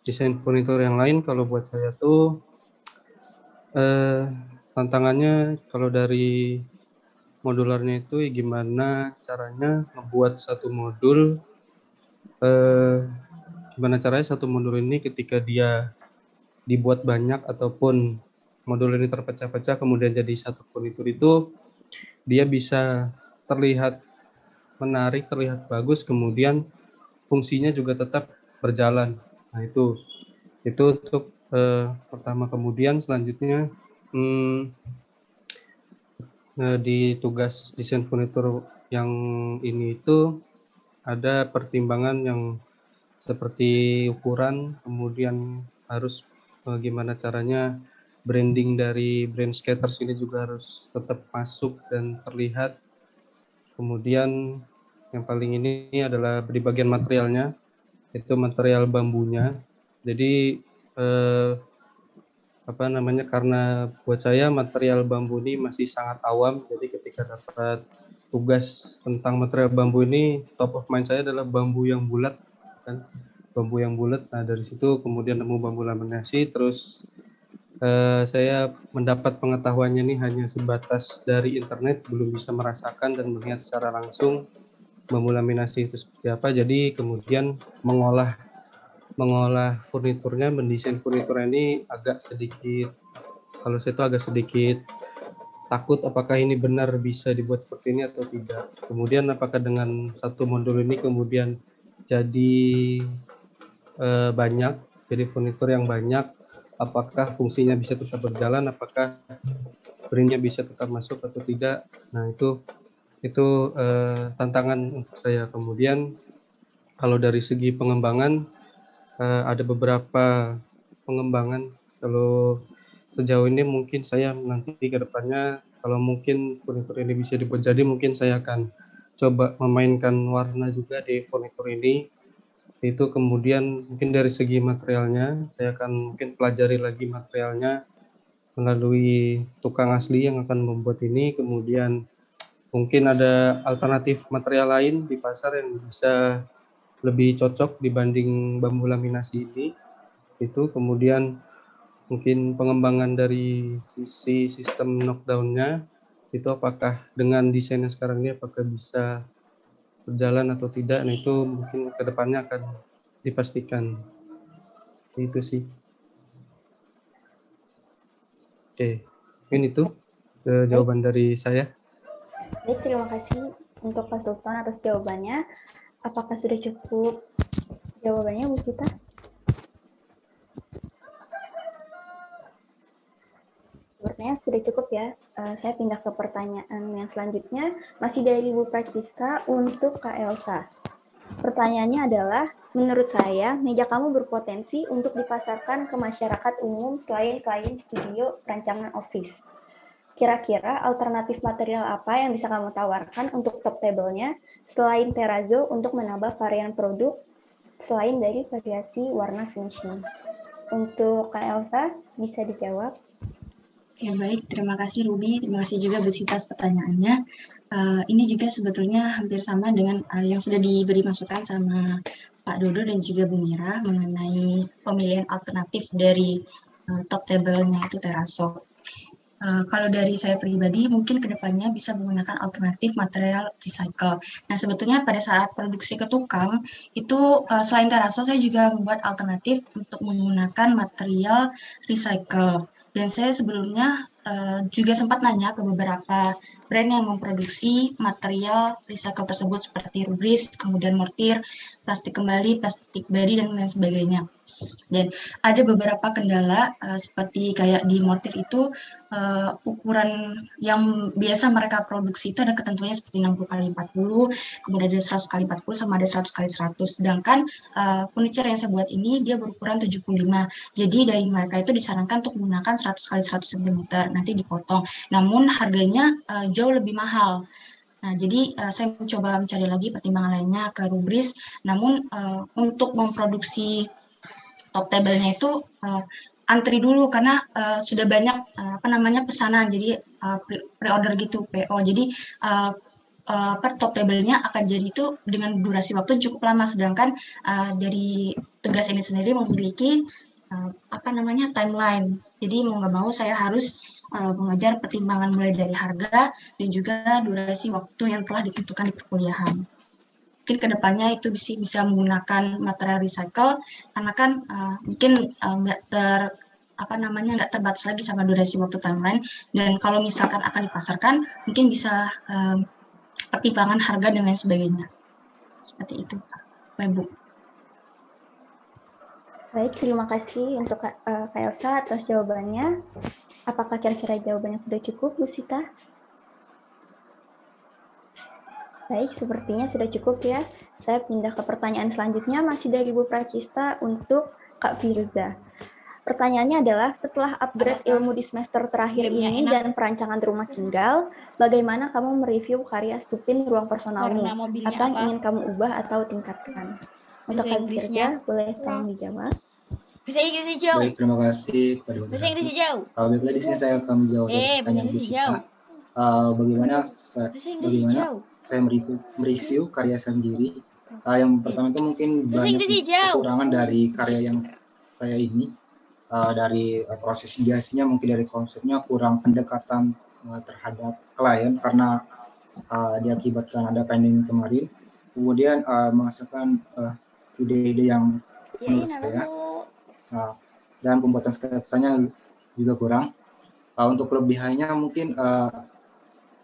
desain furnitur yang lain, kalau buat saya tuh tantangannya kalau dari modularnya itu gimana caranya membuat satu modul, gimana caranya satu modul ini ketika dia dibuat banyak ataupun modul ini terpecah-pecah kemudian jadi satu furnitur itu dia bisa terlihat menarik, terlihat bagus, kemudian fungsinya juga tetap berjalan. Nah itu untuk pertama. Kemudian selanjutnya di tugas desain furnitur yang ini itu ada pertimbangan yang seperti ukuran, kemudian harus gimana caranya branding dari brand skaters ini juga harus tetap masuk dan terlihat. Kemudian yang paling ini adalah di bagian materialnya, itu material bambunya. Jadi karena buat saya material bambu ini masih sangat awam, jadi ketika dapat tugas tentang material bambu ini, top of mind saya adalah bambu yang bulat, kan? Bambu yang bulat. Nah dari situ kemudian nemu bambu laminasi, terus saya mendapat pengetahuannya ini hanya sebatas dari internet, belum bisa merasakan dan melihat secara langsung bambu laminasi itu seperti apa. Jadi kemudian mengolah furniturnya, mendesain furniturnya ini agak sedikit takut apakah ini benar bisa dibuat seperti ini atau tidak. Kemudian apakah dengan satu modul ini kemudian jadi banyak, jadi furnitur yang banyak, apakah fungsinya bisa tetap berjalan, apakah brandnya bisa tetap masuk atau tidak. Nah itu tantangan untuk saya. Kemudian kalau dari segi pengembangan, ada beberapa pengembangan. Kalau sejauh ini mungkin saya nanti ke depannya kalau mungkin furnitur ini bisa dibuat jadi, mungkin saya akan coba memainkan warna juga di furnitur ini. Seperti itu. Kemudian mungkin dari segi materialnya saya akan mungkin pelajari lagi materialnya melalui tukang asli yang akan membuat ini. Kemudian mungkin ada alternatif material lain di pasar yang bisa lebih cocok dibanding bambu laminasi ini. Itu kemudian mungkin pengembangan dari sisi sistem knockdown-nya itu apakah dengan desainnya sekarang ini apakah bisa berjalan atau tidak. Nah itu mungkin kedepannya akan dipastikan. Itu sih. Oke, mungkin itu. jawaban dari saya. Baik, terima kasih untuk Pak Sultan atas jawabannya. Apakah sudah cukup jawabannya, Bu Sita? Sepertinya sudah cukup ya. Saya pindah ke pertanyaan yang selanjutnya. Masih dari Bu Pratista untuk Kak Elsa. Pertanyaannya adalah, menurut saya, meja kamu berpotensi untuk dipasarkan ke masyarakat umum selain klien studio perancangan office. Kira-kira alternatif material apa yang bisa kamu tawarkan untuk top table-nya selain terrazzo untuk menambah varian produk selain dari variasi warna finishing? Untuk Kak Elsa, bisa dijawab? Ya baik, terima kasih Ruby, terima kasih juga Bu Sita atas pertanyaannya. Ini juga sebetulnya hampir sama dengan yang sudah diberi masukan sama Pak Dodo dan juga Bu Mira mengenai pemilihan alternatif dari top table-nya itu terrazzo. Kalau dari saya pribadi, mungkin kedepannya bisa menggunakan alternatif material recycle. Nah, sebetulnya pada saat produksi ke tukang, itu selain terrazzo, saya juga membuat alternatif untuk menggunakan material recycle. Dan saya sebelumnya juga sempat nanya ke beberapa brand yang memproduksi material recycle tersebut seperti rubris, kemudian mortir, plastik kembali, plastik body, dan lain sebagainya. Dan ada beberapa kendala seperti kayak di mortir itu ukuran yang biasa mereka produksi itu ada ketentuannya seperti 60x40, kemudian ada 100x40 sama ada 100x100. Sedangkan furniture yang saya buat ini dia berukuran 75. Jadi dari mereka itu disarankan untuk menggunakan 100x100 cm, nanti dipotong. Namun harganya jauh lebih mahal. Nah, jadi saya mencoba mencari lagi pertimbangan lainnya ke rubris. Namun untuk memproduksi top table-nya itu antri dulu karena sudah banyak pesanan, jadi pre-order gitu PO. Jadi per top table-nya akan jadi itu dengan durasi waktu cukup lama, sedangkan dari Tegas ini sendiri memiliki timeline. Jadi mau nggak mau saya harus mengejar pertimbangan mulai dari harga dan juga durasi waktu yang telah ditentukan di perkuliahan. Mungkin kedepannya itu bisa menggunakan material recycle karena kan mungkin nggak terbatas lagi sama durasi waktu timeline, dan kalau misalkan akan dipasarkan mungkin bisa pertimbangan harga dan lain sebagainya, seperti itu Pak Ibu. Baik, terima kasih untuk Kak Elsa atas jawabannya. Apakah kira-kira jawabannya sudah cukup, Bu Sita? Baik, sepertinya sudah cukup ya. Saya pindah ke pertanyaan selanjutnya, masih dari Bu Pratista untuk Kak Firza. Pertanyaannya adalah, setelah upgrade ilmu di semester terakhir ini dan perancangan rumah tinggal, bagaimana kamu mereview karya Supin ruang personalmu? Apa yang ingin kamu ubah atau tingkatkan? Untuk Kak Firza, boleh tolong dijawab. Bahasa Inggris jauh. Baik, terima kasih kepada Bahasa Inggris jauh. Baiklah, di sini saya akan menjawab pertanyaan Bu Sita. Bagaimana saya mereview karya sendiri. Yang pertama itu mungkin banyak kekurangan dari karya yang saya ini. Dari proses ideasinya, mungkin dari konsepnya kurang pendekatan terhadap klien karena diakibatkan ada pandemi kemarin. Kemudian menghasilkan ide-ide yang menurut saya dan pembuatan sketsanya juga kurang. Untuk kelebihannya mungkin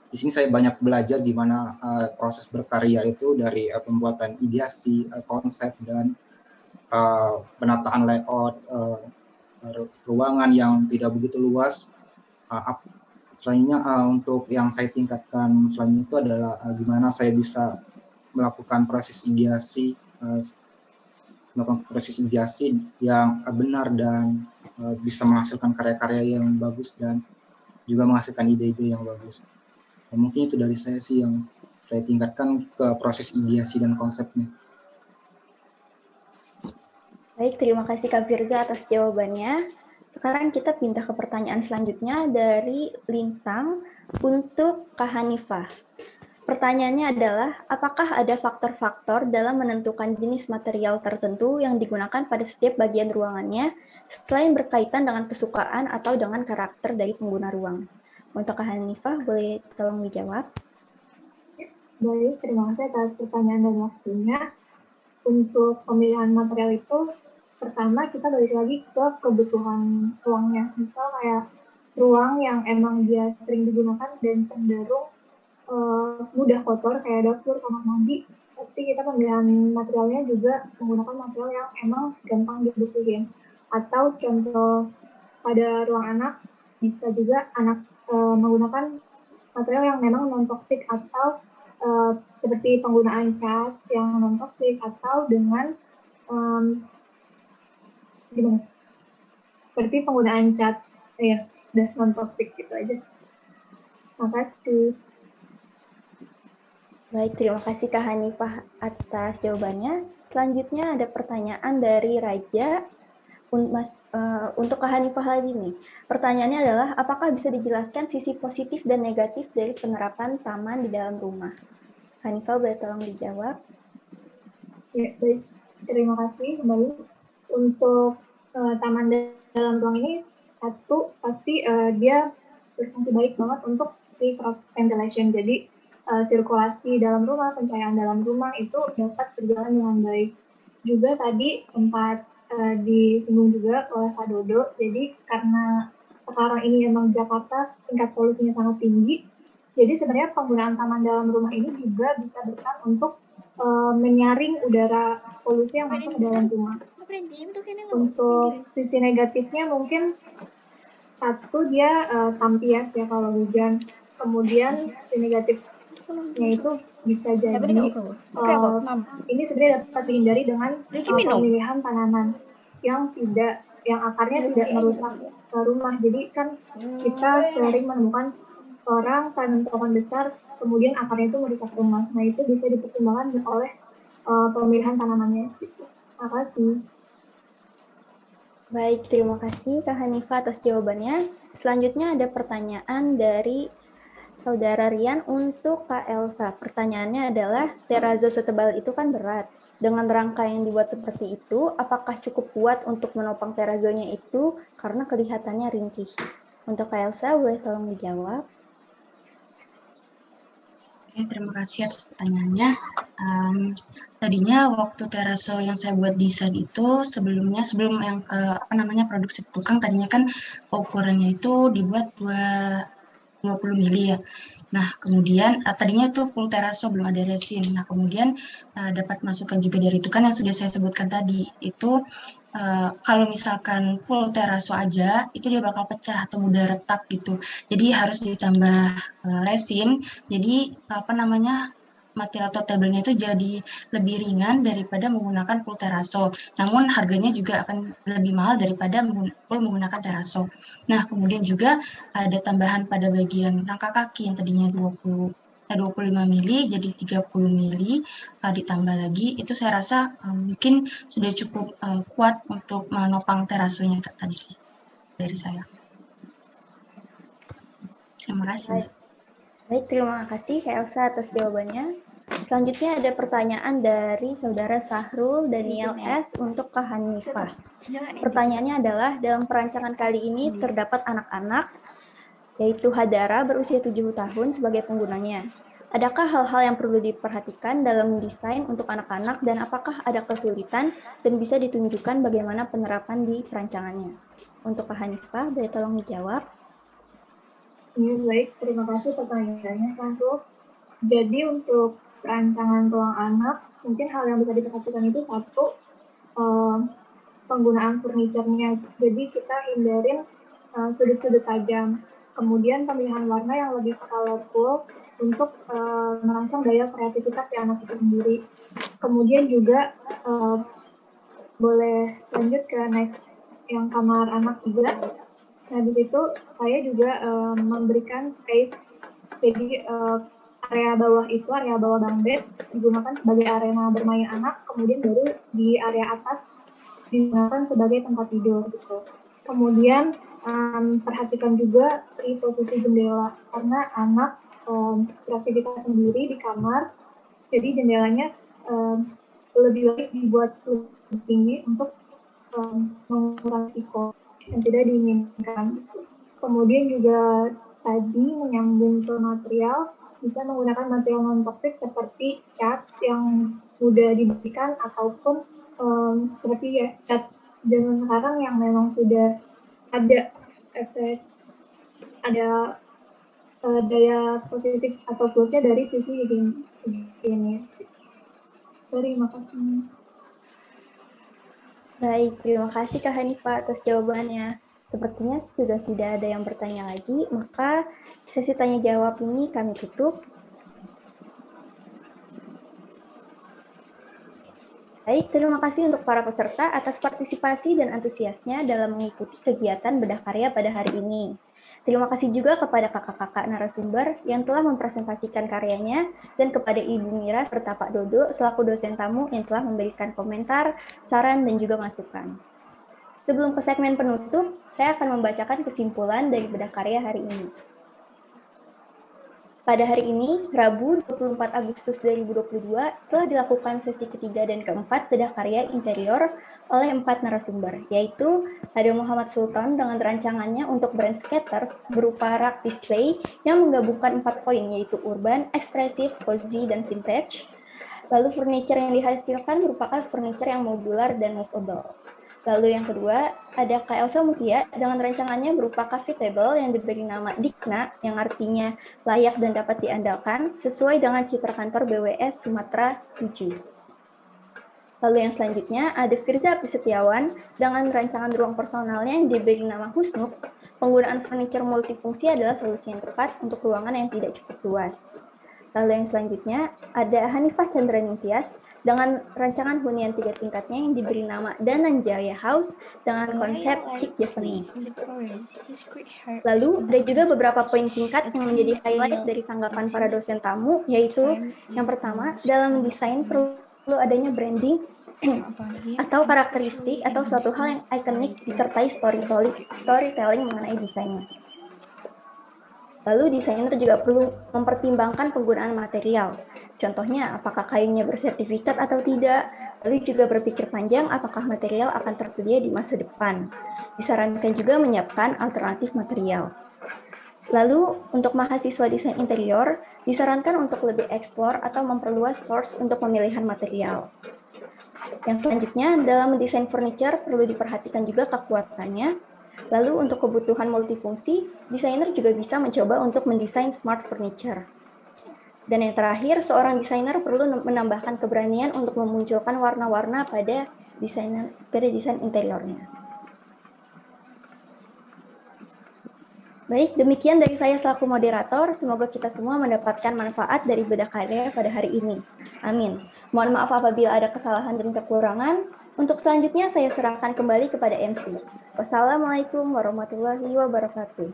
di sini saya banyak belajar gimana proses berkarya itu dari pembuatan ideasi, konsep, dan penataan layout ruangan yang tidak begitu luas. Selanjutnya untuk yang saya tingkatkan selanjutnya itu adalah gimana saya bisa melakukan proses ideasi yang benar dan bisa menghasilkan karya-karya yang bagus dan juga menghasilkan ide-ide yang bagus. Mungkin itu dari saya sih yang saya tingkatkan ke proses ideasi dan konsepnya. Baik, terima kasih Kak Firza atas jawabannya. Sekarang kita pindah ke pertanyaan selanjutnya dari Lintang untuk Kak Hanifah. Pertanyaannya adalah, apakah ada faktor-faktor dalam menentukan jenis material tertentu yang digunakan pada setiap bagian ruangannya, selain berkaitan dengan kesukaan atau dengan karakter dari pengguna ruang? Untuk Kak Hanifah, boleh tolong dijawab? Baik, terima kasih atas pertanyaan dan waktunya. Untuk pemilihan material itu, pertama kita balik lagi ke kebutuhan ruangnya. Misal kayak ruang yang emang dia sering digunakan dan cenderung mudah kotor kayak dapur, kamar mandi, pasti kita pemilihan materialnya juga menggunakan material yang emang gampang dibersihin. Atau contoh pada ruang anak, bisa juga anak menggunakan material yang memang non-toksik atau seperti penggunaan cat yang non-toksik atau dengan gimana? Seperti penggunaan cat, ya udah non-toksik gitu aja. Makasih. Baik, terima kasih Kak Hanifah atas jawabannya. Selanjutnya ada pertanyaan dari Raja. Untuk Kak Hanifah lagi nih. Pertanyaannya adalah, apakah bisa dijelaskan sisi positif dan negatif dari penerapan taman di dalam rumah? Kak Hanifah, boleh tolong dijawab? Ya, baik. Terima kasih kembali. Untuk taman dalam ruang ini, satu, pasti dia berfungsi baik banget untuk si cross ventilation. Jadi, sirkulasi dalam rumah, pencahayaan dalam rumah itu dapat berjalan dengan baik. Juga tadi sempat disinggung juga oleh Pak Dodo, jadi karena sekarang ini memang Jakarta tingkat polusinya sangat tinggi, jadi sebenarnya penggunaan taman dalam rumah ini juga bisa berperan untuk menyaring udara polusi yang masuk ke dalam rumah. Untuk sisi negatifnya mungkin satu, dia tampias ya kalau hujan. Kemudian sisi negatifnya itu bisa jadi ini sebenarnya dapat dihindari dengan pemilihan tanaman yang akarnya tidak merusak rumah. Jadi kan kita sering menemukan orang tanam pohon besar kemudian akarnya itu merusak rumah. Nah, itu bisa dipertimbangkan oleh pemilihan tanamannya. Terima kasih. Baik, terima kasih Kak Hanifah atas jawabannya. Selanjutnya ada pertanyaan dari Saudara Rian untuk Kak Elsa. Pertanyaannya adalah, terrazzo setebal itu kan berat. Dengan rangka yang dibuat seperti itu, apakah cukup kuat untuk menopang terrazzonya itu karena kelihatannya ringkih? Untuk Kak Elsa, boleh tolong dijawab? Oke, terima kasih atas pertanyaannya. Tadinya waktu terrazzo yang saya buat desain itu sebelum yang produksi tukang, tadinya kan ukurannya itu dibuat 20 mili ya. Nah, kemudian tadinya itu full terrazzo, belum ada resin. Nah, kemudian dapat masukan juga dari itu kan yang sudah saya sebutkan tadi. Itu kalau misalkan full terrazzo aja, itu dia bakal pecah atau mudah retak gitu. Jadi harus ditambah resin. Jadi material atau tabelnya itu jadi lebih ringan daripada menggunakan full terrazzo. Namun harganya juga akan lebih mahal daripada full menggunakan terrazzo. Nah, kemudian juga ada tambahan pada bagian rangka kaki yang tadinya 25 mili jadi 30 mili ditambah lagi. Itu saya rasa mungkin sudah cukup kuat untuk menopang terrazzonya tadi sih dari saya. Terima kasih. Baik, terima kasih Kak Elsa atas jawabannya. Selanjutnya ada pertanyaan dari Saudara Sahrul Daniel S. untuk Kak Hanifah. Pertanyaannya adalah, dalam perancangan kali ini terdapat anak-anak, yaitu Hadara berusia 7 tahun sebagai penggunanya. Adakah hal-hal yang perlu diperhatikan dalam desain untuk anak-anak dan apakah ada kesulitan dan bisa ditunjukkan bagaimana penerapan di perancangannya? Untuk Kak Hanifah, boleh tolong dijawab? Ya, baik, terima kasih pertanyaannya, Sahrul. Jadi untuk perancangan ruang anak, mungkin hal yang bisa diperhatikan itu satu, penggunaan furniturnya. Jadi kita hindarin sudut-sudut tajam. Kemudian pemilihan warna yang lebih colorful untuk merangsang daya kreativitas si anak itu sendiri. Kemudian juga boleh lanjut ke next yang kamar anak juga. Nah, di situ saya juga memberikan space. Jadi area bawah bang bed digunakan sebagai arena bermain anak, kemudian baru di area atas digunakan sebagai tempat tidur gitu. Kemudian perhatikan juga posisi jendela karena anak beraktivitas sendiri di kamar, jadi jendelanya lebih baik dibuat lebih tinggi untuk mengurangi risiko yang tidak diinginkan. Kemudian juga tadi menyambung ke material, bisa menggunakan material non-toksik seperti cat yang mudah dibersihkan ataupun seperti ya cat zaman sekarang yang memang sudah ada efek ada daya positif atau plusnya dari sisi higienis. Terima kasih. Baik, terima kasih Kak Hanifah atas jawabannya. Sepertinya sudah tidak ada yang bertanya lagi, maka sesi tanya jawab ini kami tutup. Baik, terima kasih untuk para peserta atas partisipasi dan antusiasnya dalam mengikuti kegiatan bedah karya pada hari ini. Terima kasih juga kepada kakak-kakak narasumber yang telah mempresentasikan karyanya dan kepada Ibu Mira serta Pak Dodo selaku dosen tamu yang telah memberikan komentar, saran, dan juga masukan. Sebelum ke segmen penutup, saya akan membacakan kesimpulan dari bedah karya hari ini. Pada hari ini, Rabu 24 Agustus 2022, telah dilakukan sesi ketiga dan keempat bedah karya interior oleh 4 narasumber, yaitu ada Muhammad Sultan dengan rancangannya untuk brand skaters berupa rak display yang menggabungkan 4 poin, yaitu urban, ekspresif, cozy, dan vintage. Lalu furniture yang dihasilkan merupakan furniture yang modular dan movable. Lalu yang kedua, ada Kak Elsa Mutia dengan rancangannya berupa coffee table yang diberi nama Dikna, yang artinya layak dan dapat diandalkan, sesuai dengan citra kantor BWS Sumatera 7. Lalu yang selanjutnya, ada Firza Setiawan dengan rancangan ruang personalnya yang diberi nama Husnuk. Penggunaan furniture multifungsi adalah solusi yang tepat untuk ruangan yang tidak cukup luas. Lalu yang selanjutnya, ada Hanifah Chandra Ningtyas dengan rancangan hunian 3 tingkatnya yang diberi nama Dananjaya House dengan konsep chic Japanese. Lalu ada juga beberapa poin singkat yang menjadi highlight dari tanggapan para dosen tamu, yaitu yang pertama, dalam desain perlu adanya branding atau karakteristik atau suatu hal yang ikonik disertai storytelling mengenai desainnya. Lalu desainer juga perlu mempertimbangkan penggunaan material. Contohnya, apakah kainnya bersertifikat atau tidak. Lalu juga berpikir panjang apakah material akan tersedia di masa depan. Disarankan juga menyiapkan alternatif material. Lalu, untuk mahasiswa desain interior, disarankan untuk lebih eksplor atau memperluas source untuk pemilihan material. Yang selanjutnya, dalam mendesain furniture perlu diperhatikan juga kekuatannya. Lalu untuk kebutuhan multifungsi, desainer juga bisa mencoba untuk mendesain smart furniture. Dan yang terakhir, seorang desainer perlu menambahkan keberanian untuk memunculkan warna-warna pada desain interiornya. Baik, demikian dari saya selaku moderator. Semoga kita semua mendapatkan manfaat dari bedah karya pada hari ini. Amin. Mohon maaf apabila ada kesalahan dan kekurangan. Untuk selanjutnya saya serahkan kembali kepada MC. Wassalamualaikum warahmatullahi wabarakatuh.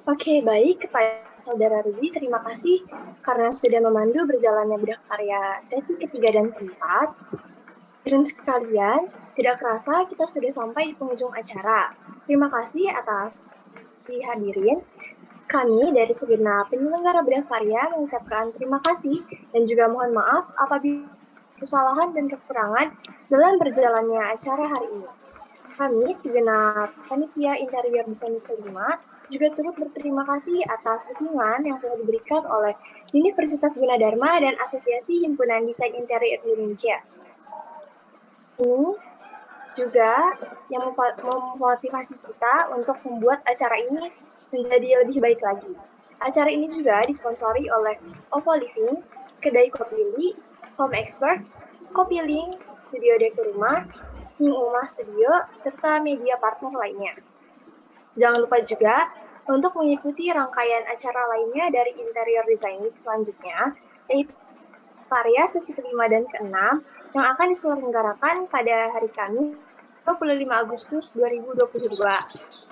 Oke, baik. Kepada Saudara Ruby, terima kasih karena sudah memandu berjalannya bedah karya sesi ketiga dan keempat. Dan sekalian, tidak kerasa kita sudah sampai di penghujung acara. Terima kasih atas dihadirin. Kami dari segenap penyelenggara bedah karya mengucapkan terima kasih dan juga mohon maaf apabila kesalahan dan kekurangan dalam berjalannya acara hari ini. Kami segenap panitia interior desain kelima juga turut berterima kasih atas dukungan yang telah diberikan oleh Universitas Gunadarma dan Asosiasi Himpunan Desain Interior Indonesia. Ini juga yang memotivasi kita untuk membuat acara ini menjadi lebih baik lagi. Acara ini juga disponsori oleh OVO Living, Kedai Kopi Li, Home Expert, Kopi Link, Studio Dekor Rumah, Ning Uma Studio, serta media partner lainnya. Jangan lupa juga untuk mengikuti rangkaian acara lainnya dari Interior Design Week selanjutnya, yaitu karya sesi kelima dan keenam yang akan diselenggarakan pada hari Kamis 25 Agustus 2022.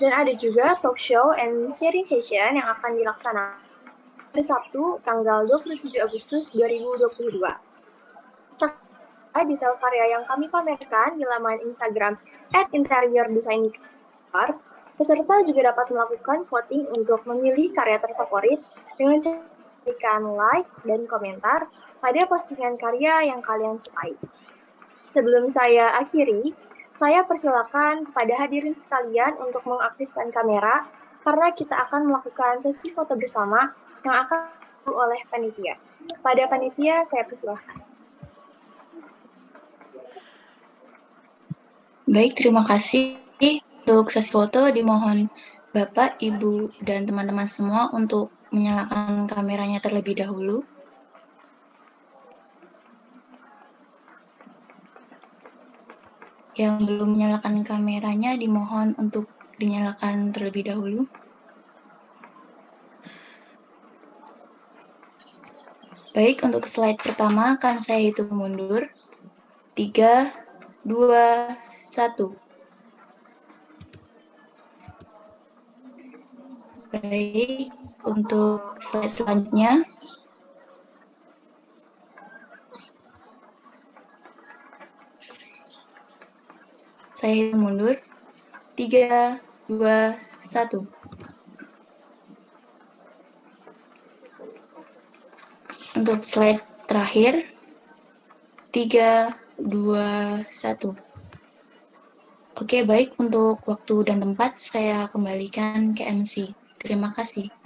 Dan ada juga talk show and sharing session yang akan dilaksanakan pada Sabtu tanggal 27 Agustus 2022. Detail karya yang kami pamerkan di laman Instagram @interiordesign. Peserta juga dapat melakukan voting untuk memilih karya terfavorit dengan cara memberikan like dan komentar pada postingan karya yang kalian sukai. Sebelum saya akhiri, saya persilakan kepada hadirin sekalian untuk mengaktifkan kamera karena kita akan melakukan sesi foto bersama yang akan dilakukan oleh panitia. Pada panitia, saya persilakan. Baik, terima kasih Untuk sesi foto dimohon Bapak, Ibu, dan teman-teman semua untuk menyalakan kameranya terlebih dahulu. Yang belum menyalakan kameranya dimohon untuk dinyalakan terlebih dahulu. Baik, untuk slide pertama akan saya hitung mundur. 3, 2, 1. Baik, untuk slide selanjutnya. Saya hitung mundur. 3, 2, 1. Untuk slide terakhir. 3, 2, 1. Oke, baik. Untuk waktu dan tempat saya kembalikan ke MC. Terima kasih.